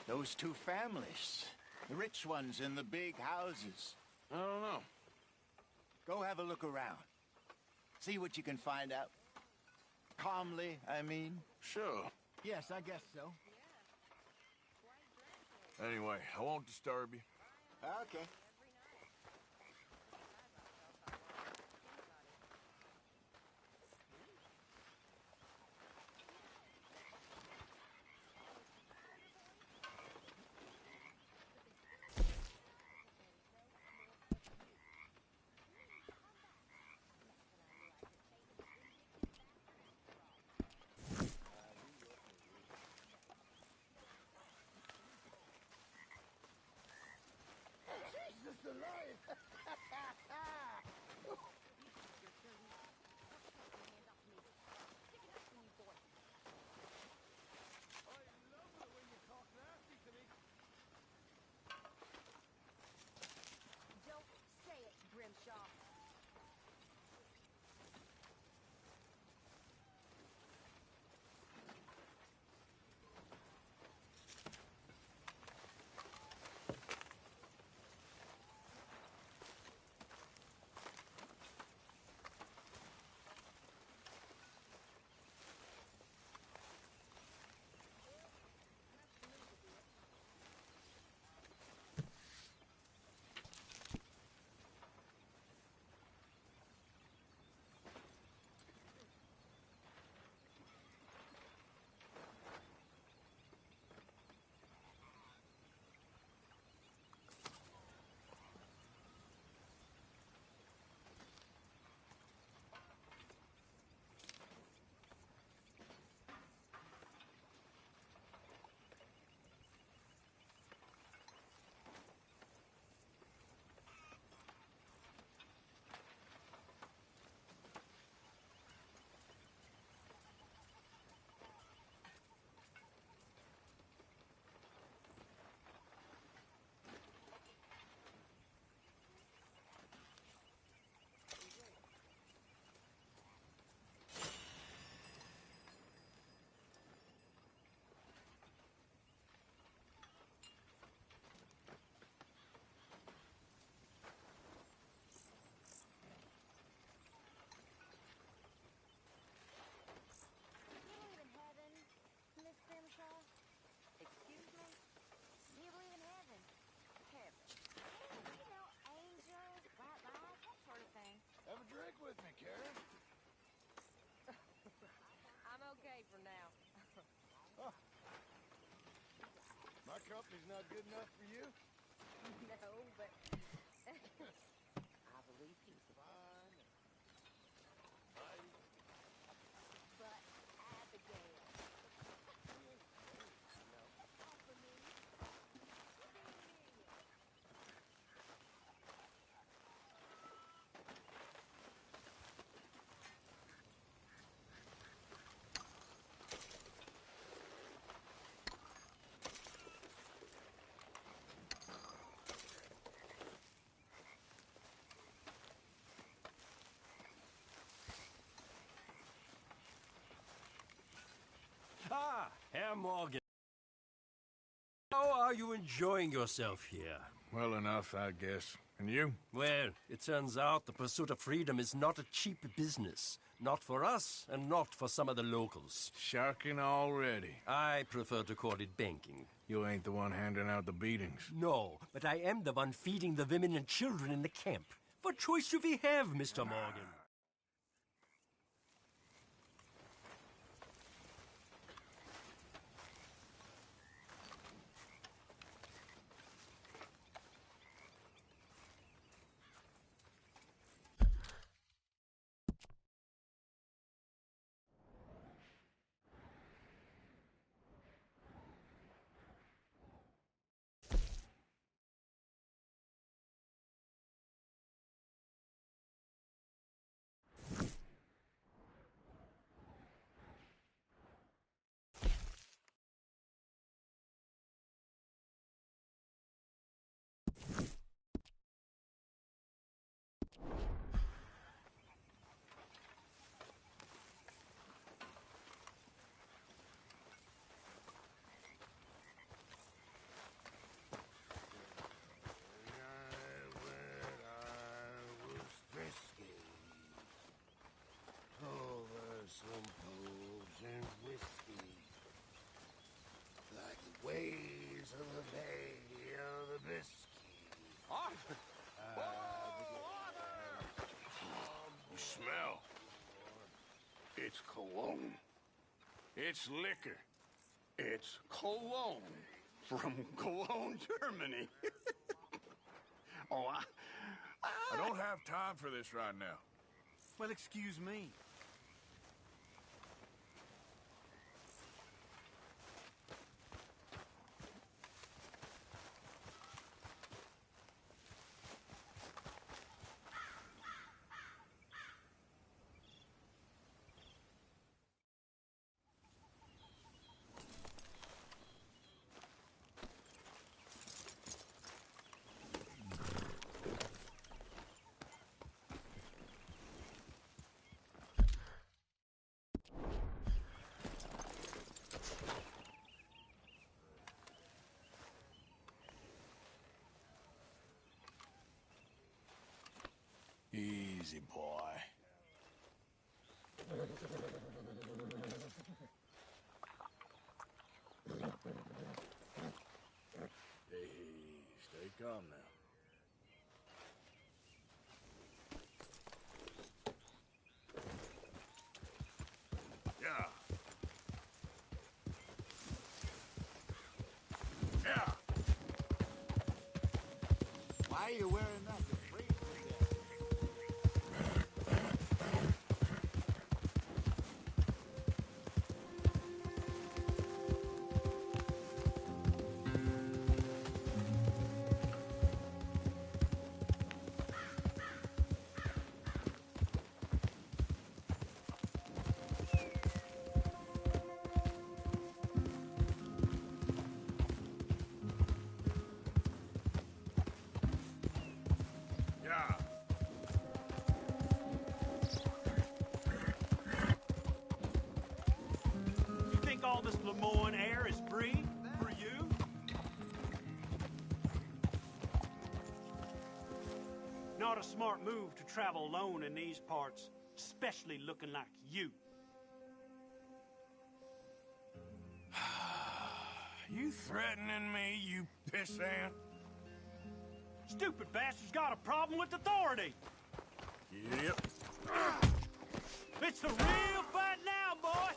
those two families? The rich ones in the big houses. I don't know. Go have a look around. See what you can find out. Calmly, I mean. Sure. Yes, I guess so. Anyway, I won't disturb you. Okay. coffee's not good enough for you? No, but I believe people. But Abigail. Ah, Herr Morgan. How are you enjoying yourself here? Well enough, I guess. And you? Well, it turns out the pursuit of freedom is not a cheap business. Not for us, and not for some of the locals. Sharking already. I prefer to call it banking. You ain't the one handing out the beatings. No, but I am the one feeding the women and children in the camp. What choice do we have, Mr. Morgan? Ways of the Bay of the Biscuit. You smell. It's cologne. It's liquor. It's cologne from Cologne, Germany. I don't have time for this right now. Well, excuse me. Easy, boy. Hey, stay calm now. Yeah. Yeah. Why are you wearing that? All this Lemoyne air is free for you? Not a smart move to travel alone in these parts, especially looking like you. You threatening me, you pissant? Stupid bastard's got a problem with authority. Yep. It's the real fight now, boy.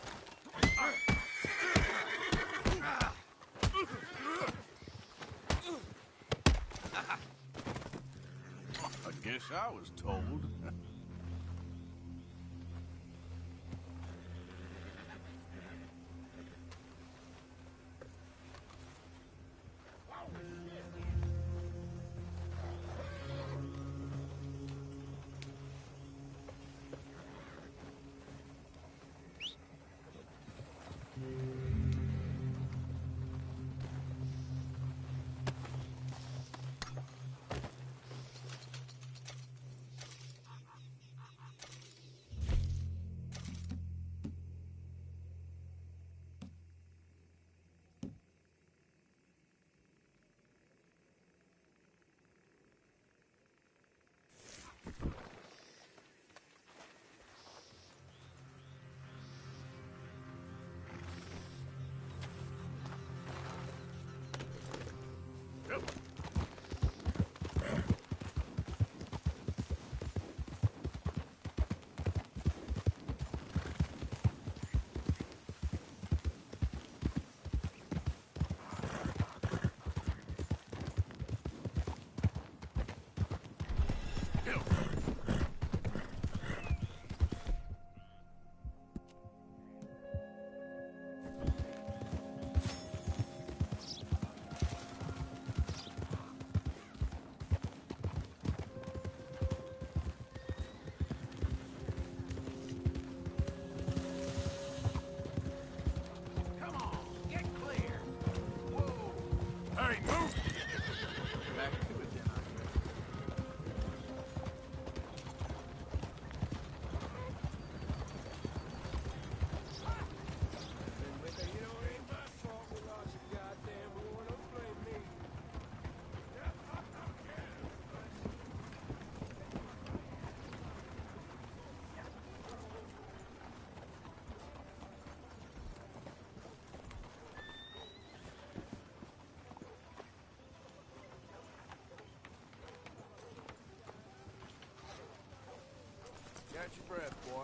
wish I was told. Catch your breath, boy.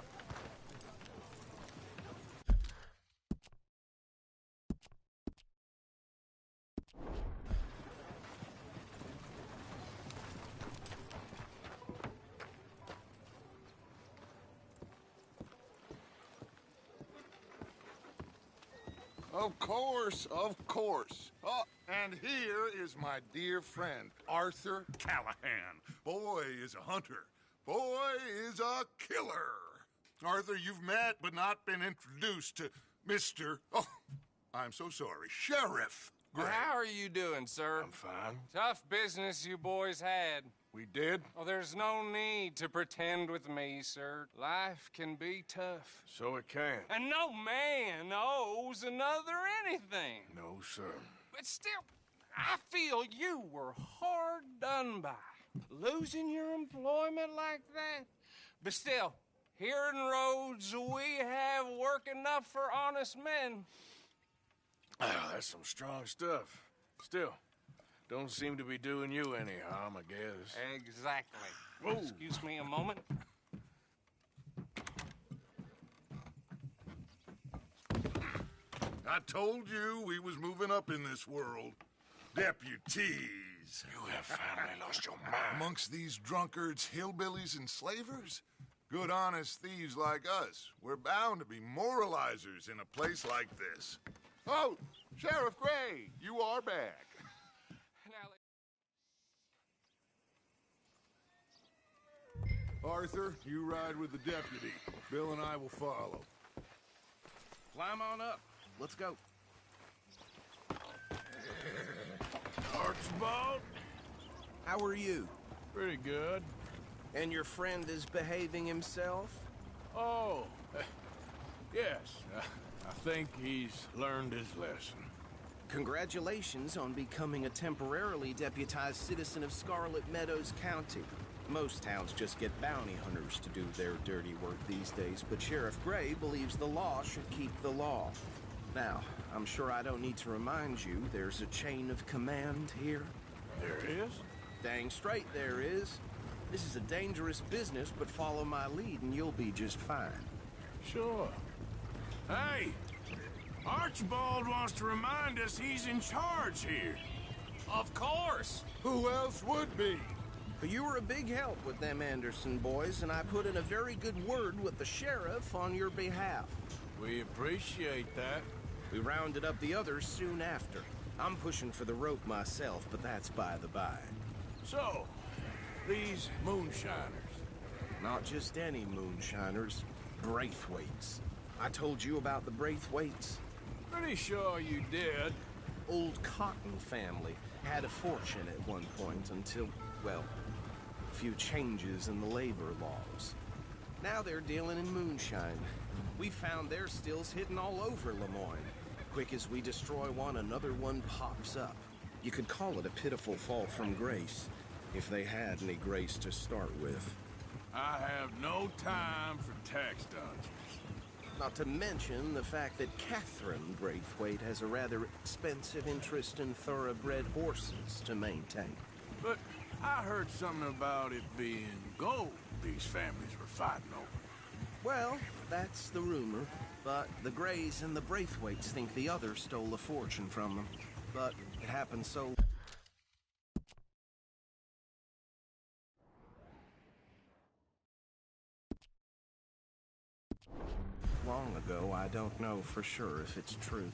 Of course, of course. Oh, and here is my dear friend, Arthur Callahan. Boy is a hunter. Boy is a killer. Arthur, you've met but not been introduced to Mr. Oh, I'm so sorry, Sheriff Gray. How are you doing, sir? I'm fine. Tough business you boys had. We did? Oh, there's no need to pretend with me, sir. Life can be tough. So it can. And no man owes another anything. No, sir. But still, I feel you were hard done by. Losing your employment like that. But still, here in Rhodes, we have work enough for honest men. Oh, that's some strong stuff. Still, don't seem to be doing you any harm, I guess. Exactly. Whoa. Excuse me a moment. I told you we was moving up in this world. Deputies. You have finally lost your mind. Amongst these drunkards, hillbillies, and slavers? Good, honest thieves like us. We're bound to be moralizers in a place like this. Oh, Sheriff Gray, you are back. Arthur, you ride with the deputy. Bill and I will follow. Climb on up. Let's go. Archibald? How are you? Pretty good. And your friend is behaving himself? Oh, yes. I think he's learned his lesson. Congratulations on becoming a temporarily deputized citizen of Scarlet Meadows County. Most towns just get bounty hunters to do their dirty work these days, but Sheriff Gray believes the law should keep the law. Now, I'm sure I don't need to remind you there's a chain of command here. There is? Dang straight there is. This is a dangerous business, but follow my lead and you'll be just fine. Sure. Hey! Archibald wants to remind us he's in charge here. Of course! Who else would be? You were a big help with them Anderson boys, and I put in a very good word with the sheriff on your behalf. We appreciate that. We rounded up the others soon after. I'm pushing for the rope myself, but that's by the by. So, these moonshiners. Not just any moonshiners. Braithwaites. I told you about the Braithwaites? Pretty sure you did. Old Cotton family had a fortune at one point until, well, a few changes in the labor laws. Now they're dealing in moonshine. We found their stills hidden all over Lemoyne. Quick as we destroy one, another one pops up. You could call it a pitiful fall from grace, if they had any grace to start with. I have no time for tax dodgers. Not to mention the fact that Catherine Braithwaite has a rather expensive interest in thoroughbred horses to maintain. But I heard something about it being gold these families were fighting over. Well, that's the rumor. But the Greys and the Braithwaites think the others stole a fortune from them. But it happened so long ago, I don't know for sure if it's true.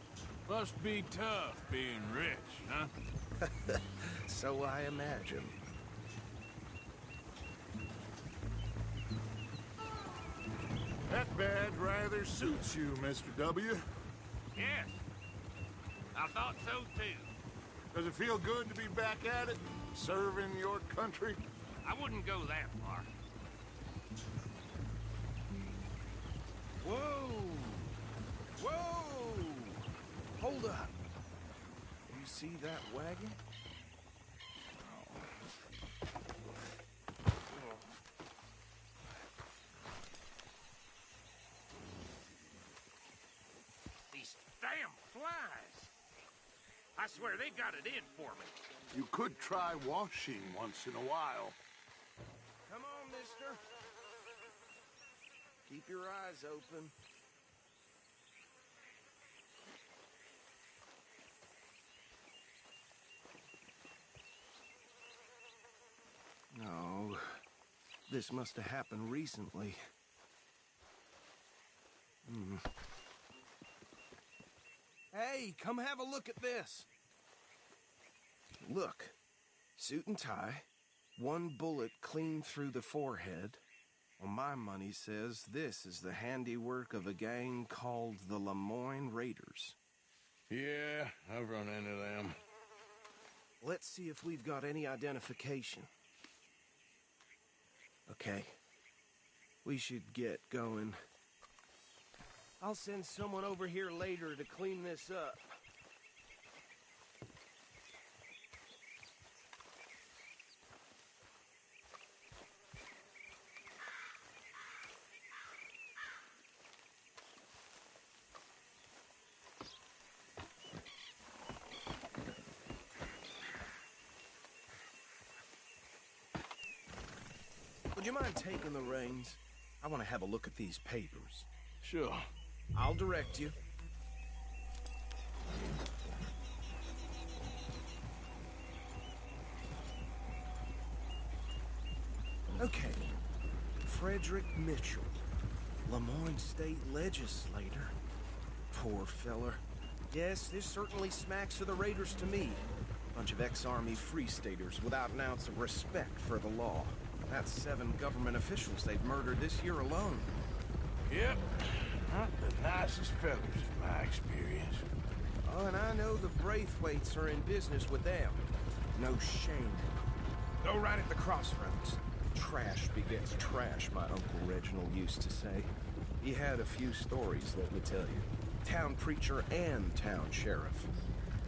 Must be tough being rich, huh? So I imagine. That badge rather suits you, Mr. W. Yes. I thought so, too. Does it feel good to be back at it, serving your country? I wouldn't go that far. Whoa! Whoa! Hold up. You see that wagon? These damn flies. I swear they got it in for me. You could try washing once in a while. Come on, mister. Keep your eyes open. No, this must have happened recently. Hey, come have a look at this. Look, suit and tie, one bullet clean through the forehead. Well, my money says this is the handiwork of a gang called the Lemoyne Raiders. Yeah, I've run into them. Let's see if we've got any identification. Okay. We should get going. I'll send someone over here later to clean this up. Would you mind taking the reins? I want to have a look at these papers. Sure. I'll direct you. Okay. Frederick Mitchell, Lemoyne State Legislator. Poor feller. Yes, this certainly smacks of the Raiders to me. Bunch of ex-Army Free Staters without an ounce of respect for the law. That's 7 government officials they've murdered this year alone. Yep. Not the nicest fellas in my experience. Oh, and I know the Braithwaites are in business with them. No shame. Go right at the crossroads. Trash begets trash, my Uncle Reginald used to say. He had a few stories, let me tell you. Town preacher and town sheriff.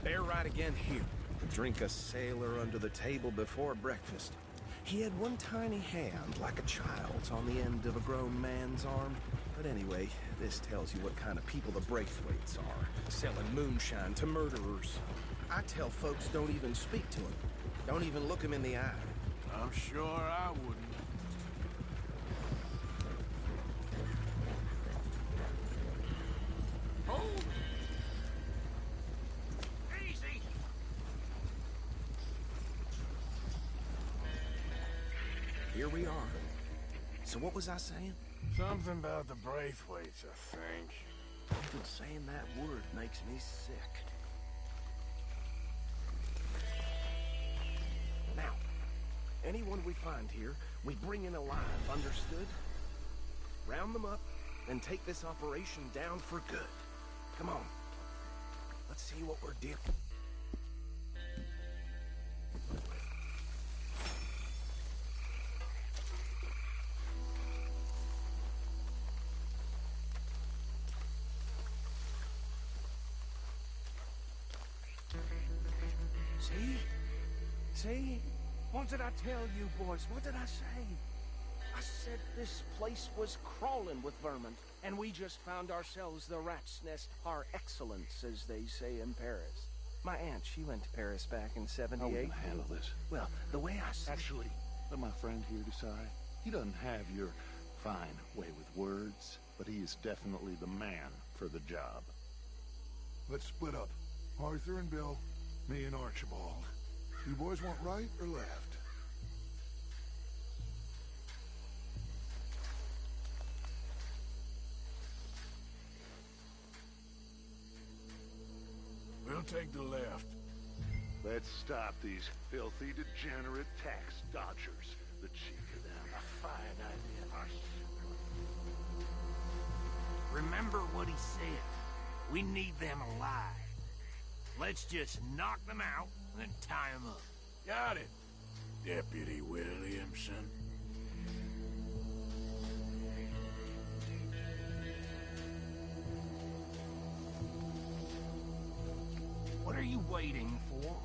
They're right again here. Drink a sailor under the table before breakfast. He had one tiny hand, like a child's, on the end of a grown man's arm. But anyway, this tells you what kind of people the Braithwaites are. Selling moonshine to murderers. I tell folks don't even speak to them. Don't even look them in the eye. I'm sure I wouldn't. Hold! Easy! here we are. So what was I saying? Something about the Braithwaites, I think. Even saying that word makes me sick. Now, anyone we find here, we bring in alive, understood? Round them up, and take this operation down for good. Come on. Let's see what we're dealing with. See? What did I tell you, boys? What did I say? I said this place was crawling with vermin, and we just found ourselves the rat's nest par excellence, as they say in Paris. My aunt, she went to Paris back in '78. How are we gonna handle this? Well, the way I see... Actually, let my friend here decide. He doesn't have your fine way with words, but he is definitely the man for the job. Let's split up. Arthur and Bill, me and Archibald. You boys want right or left? We'll take the left. Let's stop these filthy, degenerate tax dodgers. The cheek of them. A fine idea. Remember what he said. We need them alive. Let's just knock them out and then tie them up. Got it, Deputy Williamson. What are you waiting for?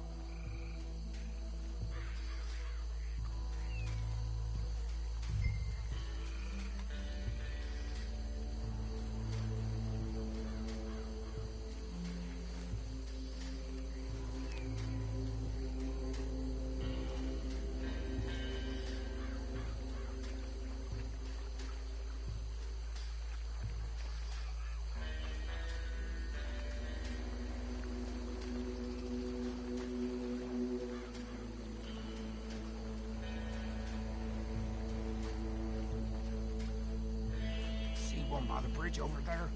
One by the bridge over there.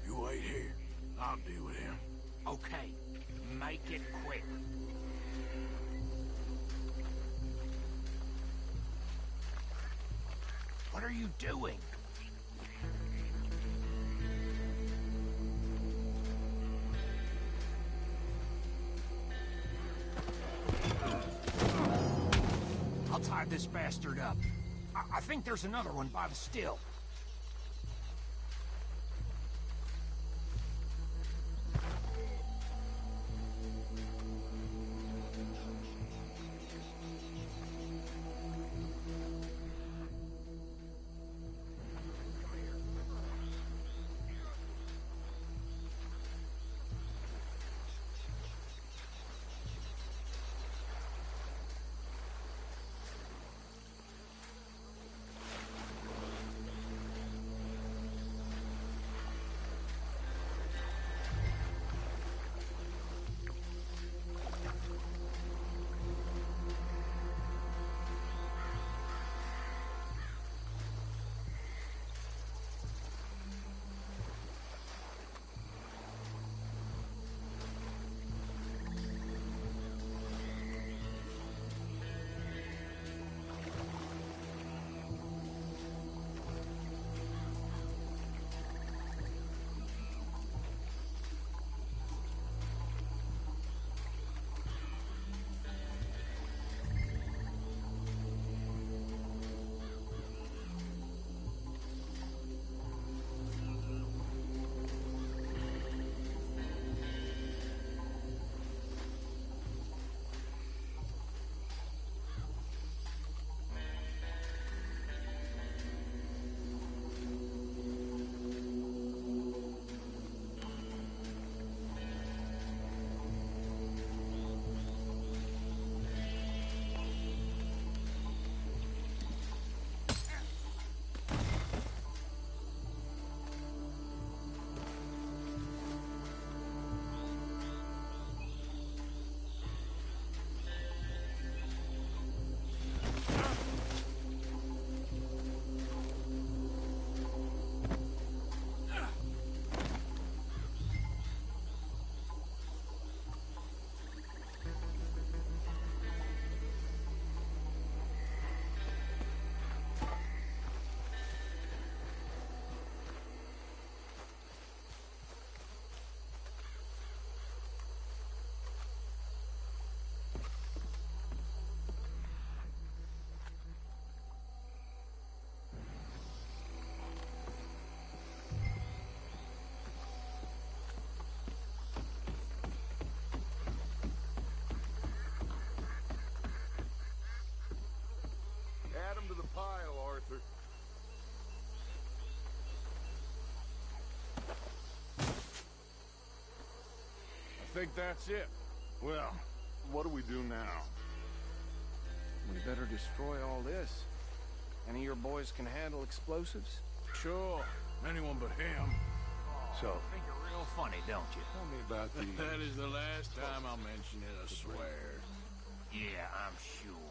You wait here. I'll deal with him. Okay, make it quick. What are you doing? I'll tie this bastard up. I think there's another one by the still. think that's it. Well, what do we do now? We better destroy all this. Any of your boys can handle explosives? Sure. Anyone but him. So, Think you're real funny, don't you? tell me about these. That is the last time I'll mention it, I swear. Yeah, I'm sure.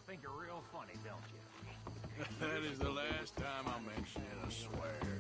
Think you're real funny, don't you? That is the last time I'll mention it, I swear.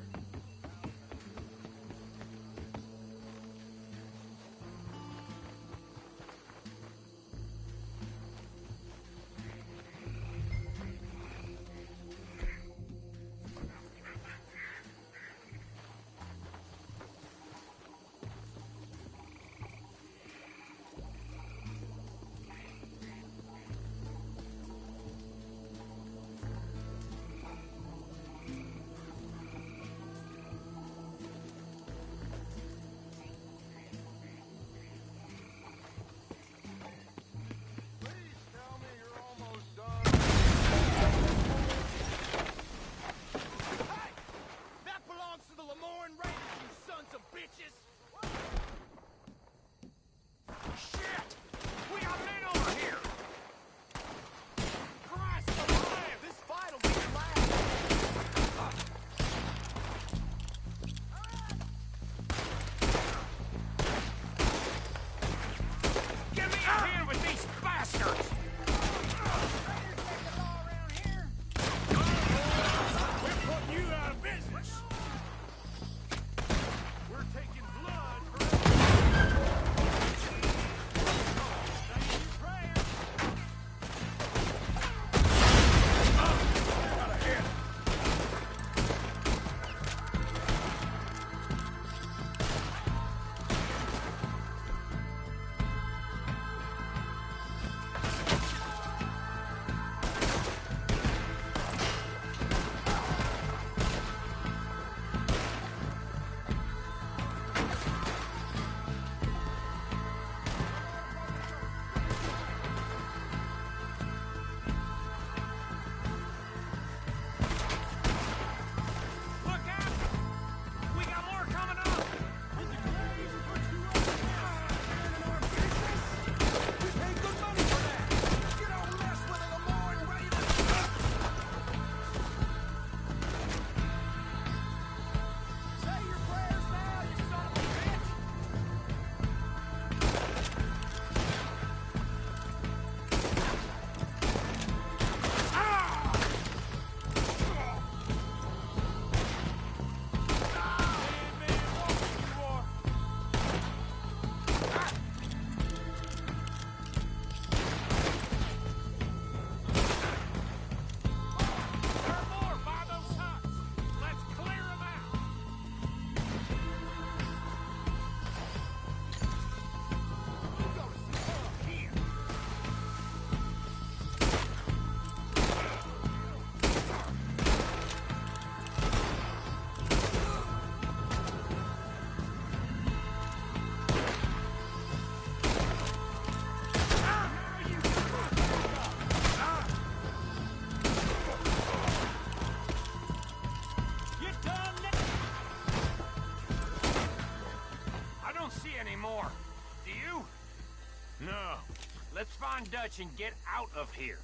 Find Dutch and get out of here.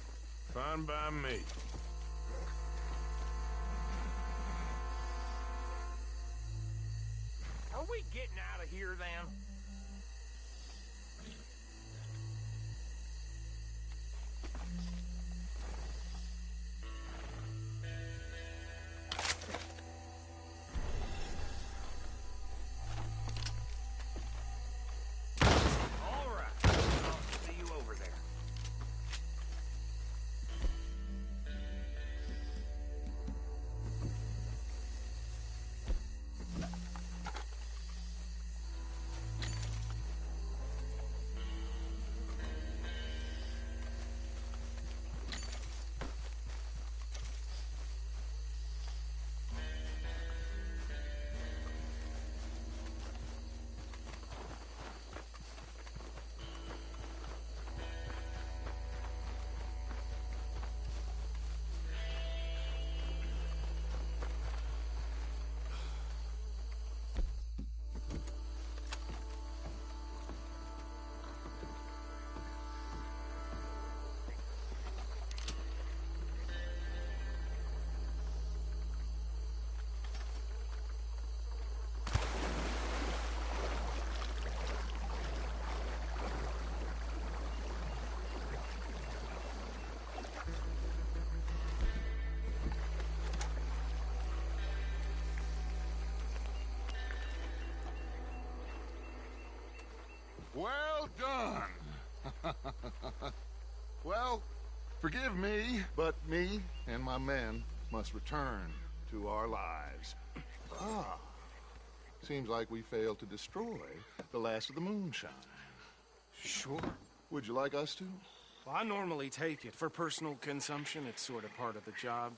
Fine by me. Are we getting out of here then? Well done. Well, forgive me, but me and my men must return to our lives. Ah. Seems like we failed to destroy the last of the moonshine. Sure. Would you like us to? Well, I normally take it. For personal consumption, it's sort of part of the job.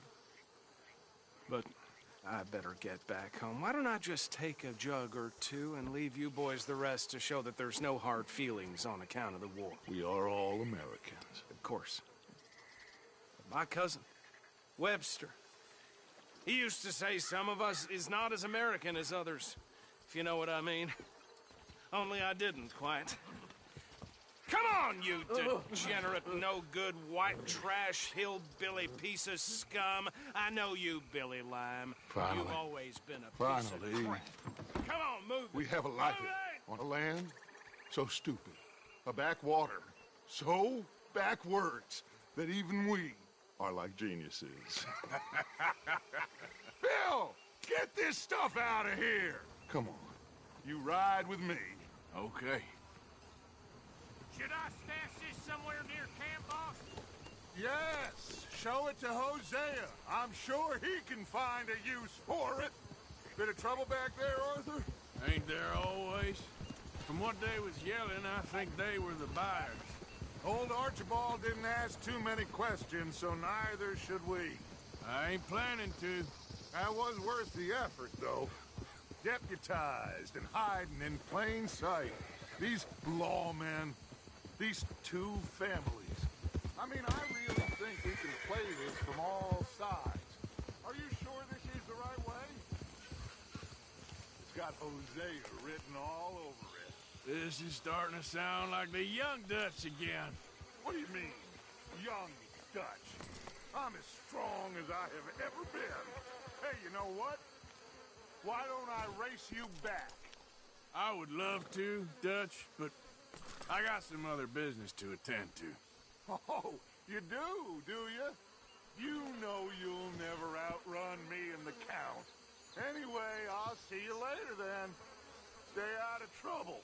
But I better get back home. Why don't I just take a jug or two and leave you boys the rest to show that there's no hard feelings on account of the war? We are all Americans. Of course. But my cousin, Webster, he used to say some of us is not as American as others, if you know what I mean. Only I didn't quite. Come on, you degenerate, no-good, white trash, hillbilly piece of scum. I know you, Billy Lime. Finally. You've always been a piece of crap. Come on, move it. We have a life on a land so stupid, a backwater so backwards that even we are like geniuses. Bill, get this stuff out of here. Come on, you ride with me. Okay. Should I stash this somewhere near camp, boss? Yes, show it to Hosea. I'm sure he can find a use for it. Bit of trouble back there, Arthur? Ain't there always? From what they was yelling, I think they were the buyers. Old Archibald didn't ask too many questions, so neither should we. I ain't planning to. That was worth the effort, though. Deputized and hiding in plain sight. These lawmen, these two families. I mean, I really think we can play this from all sides. Are you sure this is the right way? It's got Hosea written all over it. This is starting to sound like the Young Dutch again. What do you mean, young Dutch? I'm as strong as I have ever been. Hey, you know what? Why don't I race you back? I would love to, Dutch, but I got some other business to attend to. Oh, you do you? You know you'll never outrun me and the Count. Anyway, I'll see you later then. Stay out of trouble.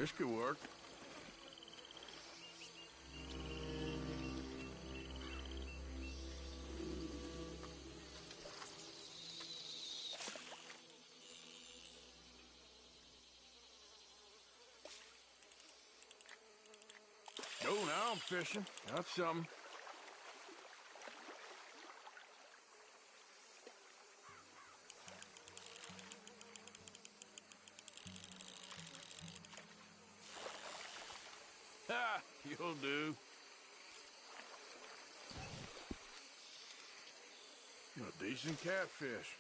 This could work. Oh, now I'm fishing. That's something. Ha! You'll do. A decent catfish.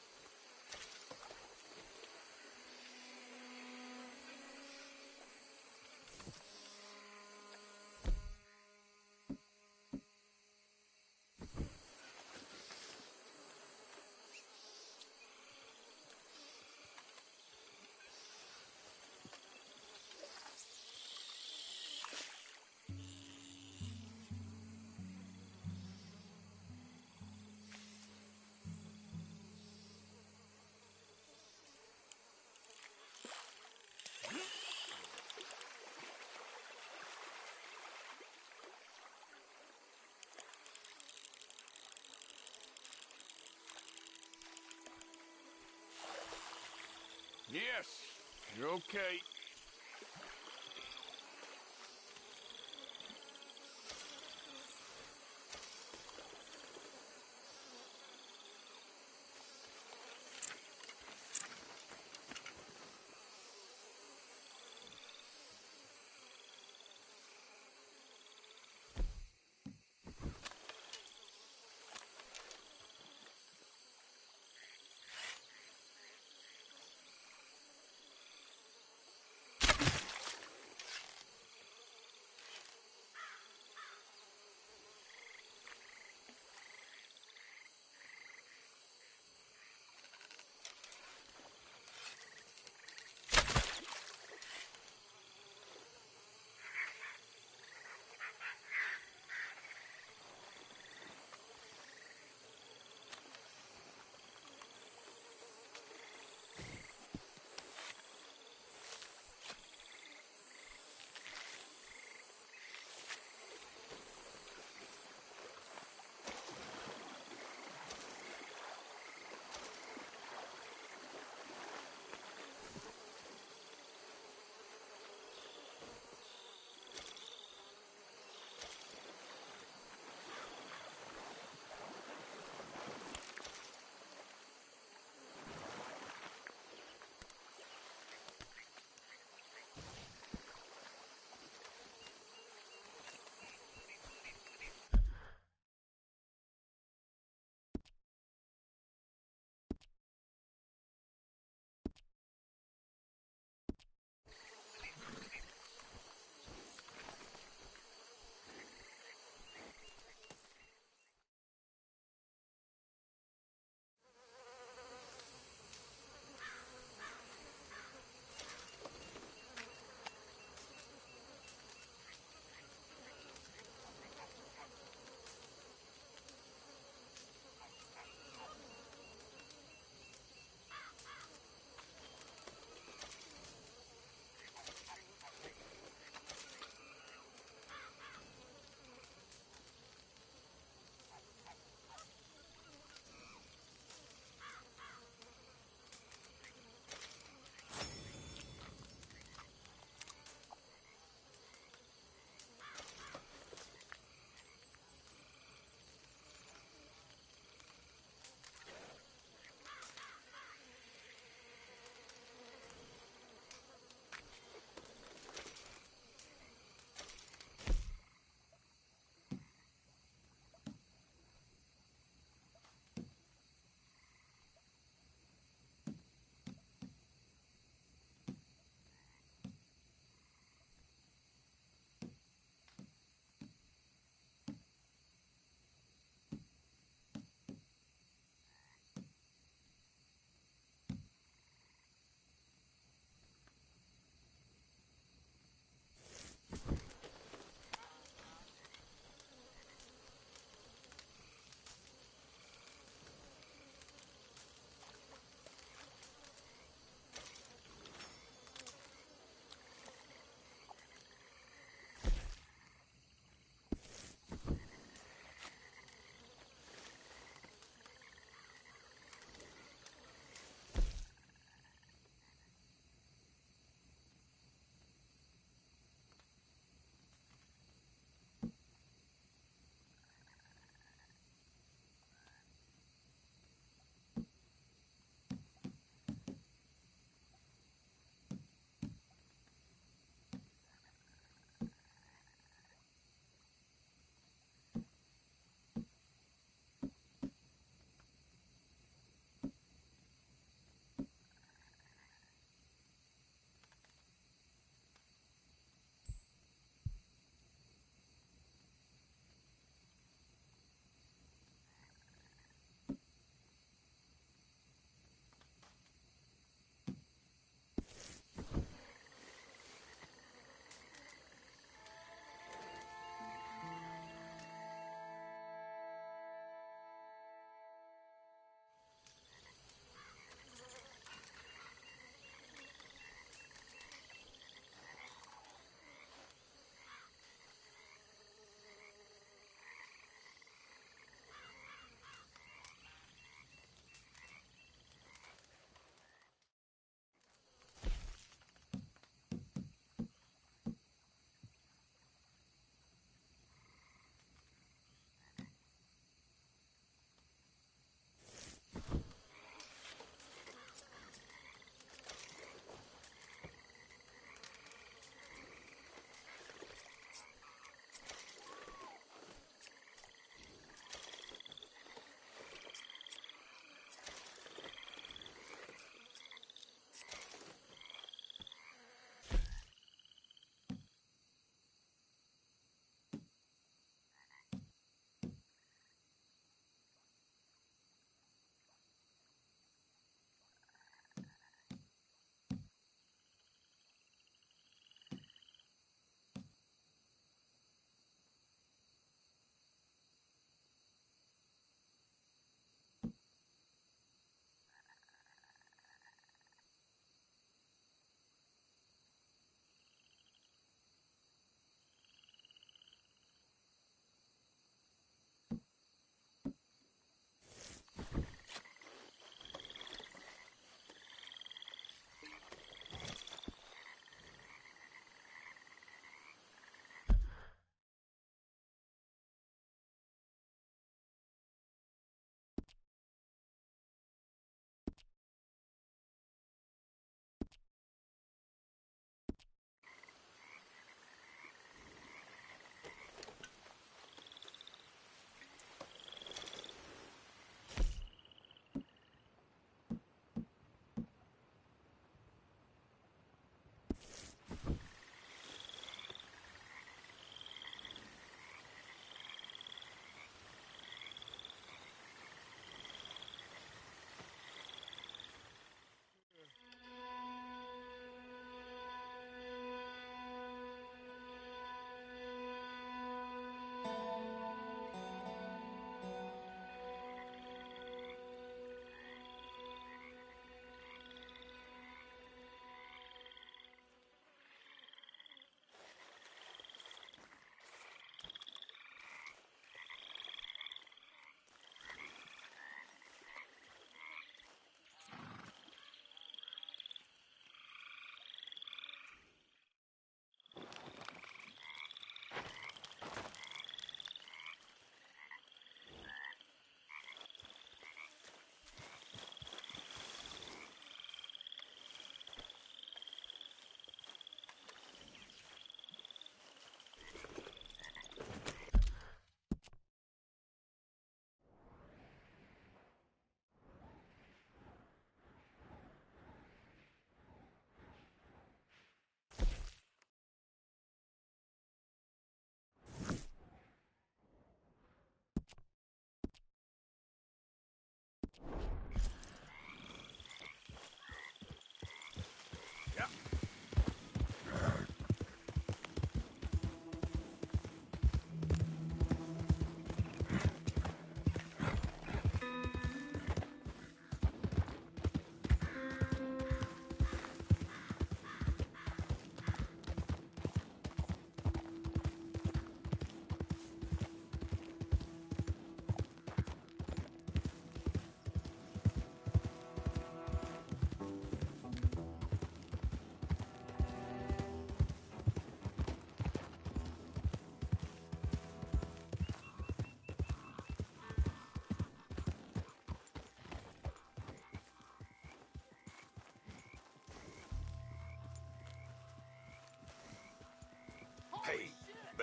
Yes, you're okay.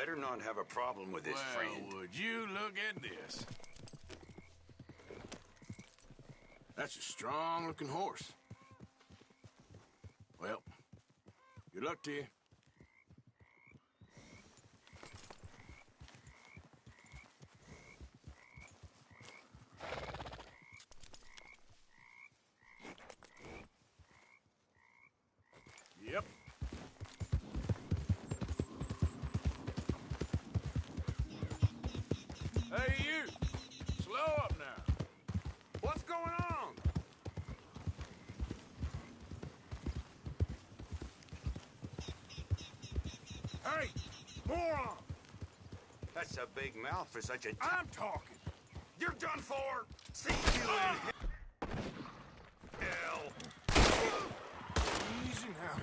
better not have a problem with his friend. Would you look at this? That's a strong-looking horse. Well, good luck to you. Yep. Hey, you! Slow up now. What's going on? Hey, moron! That's a big mouth for such a... I'm talking. You're done for! See you in hell! Easy now.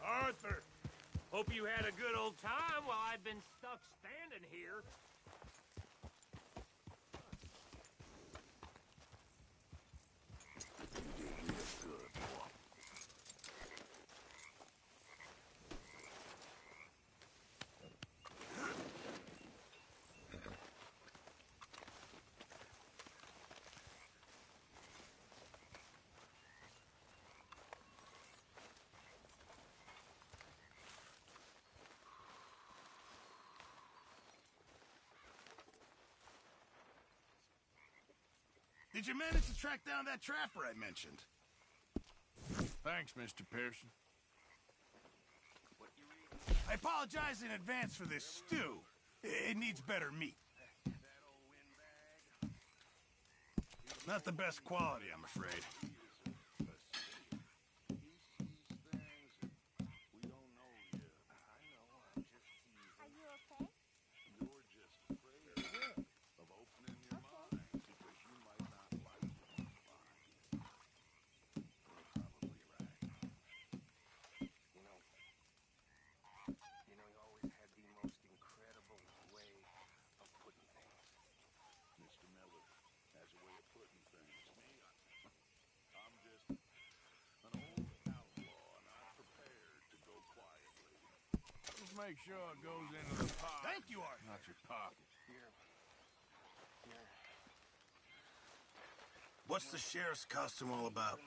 Arthur, hope you had a good old time while I've been stuck standing here. Did you manage to track down that trapper I mentioned? Thanks, Mr. Pearson. I apologize in advance for this stew. It needs better meat. Not the best quality, I'm afraid. Are you okay? You're just afraid of opening your mind because you might not like what you find. You're probably right. You always had the most incredible way of putting things. Mr. Miller has a way of putting things. Me, I'm just an old outlaw, and I'm prepared to go quietly. Just make sure it goes into the pot. Thank you, Arthur. Not your pocket. What's the sheriff's costume all about?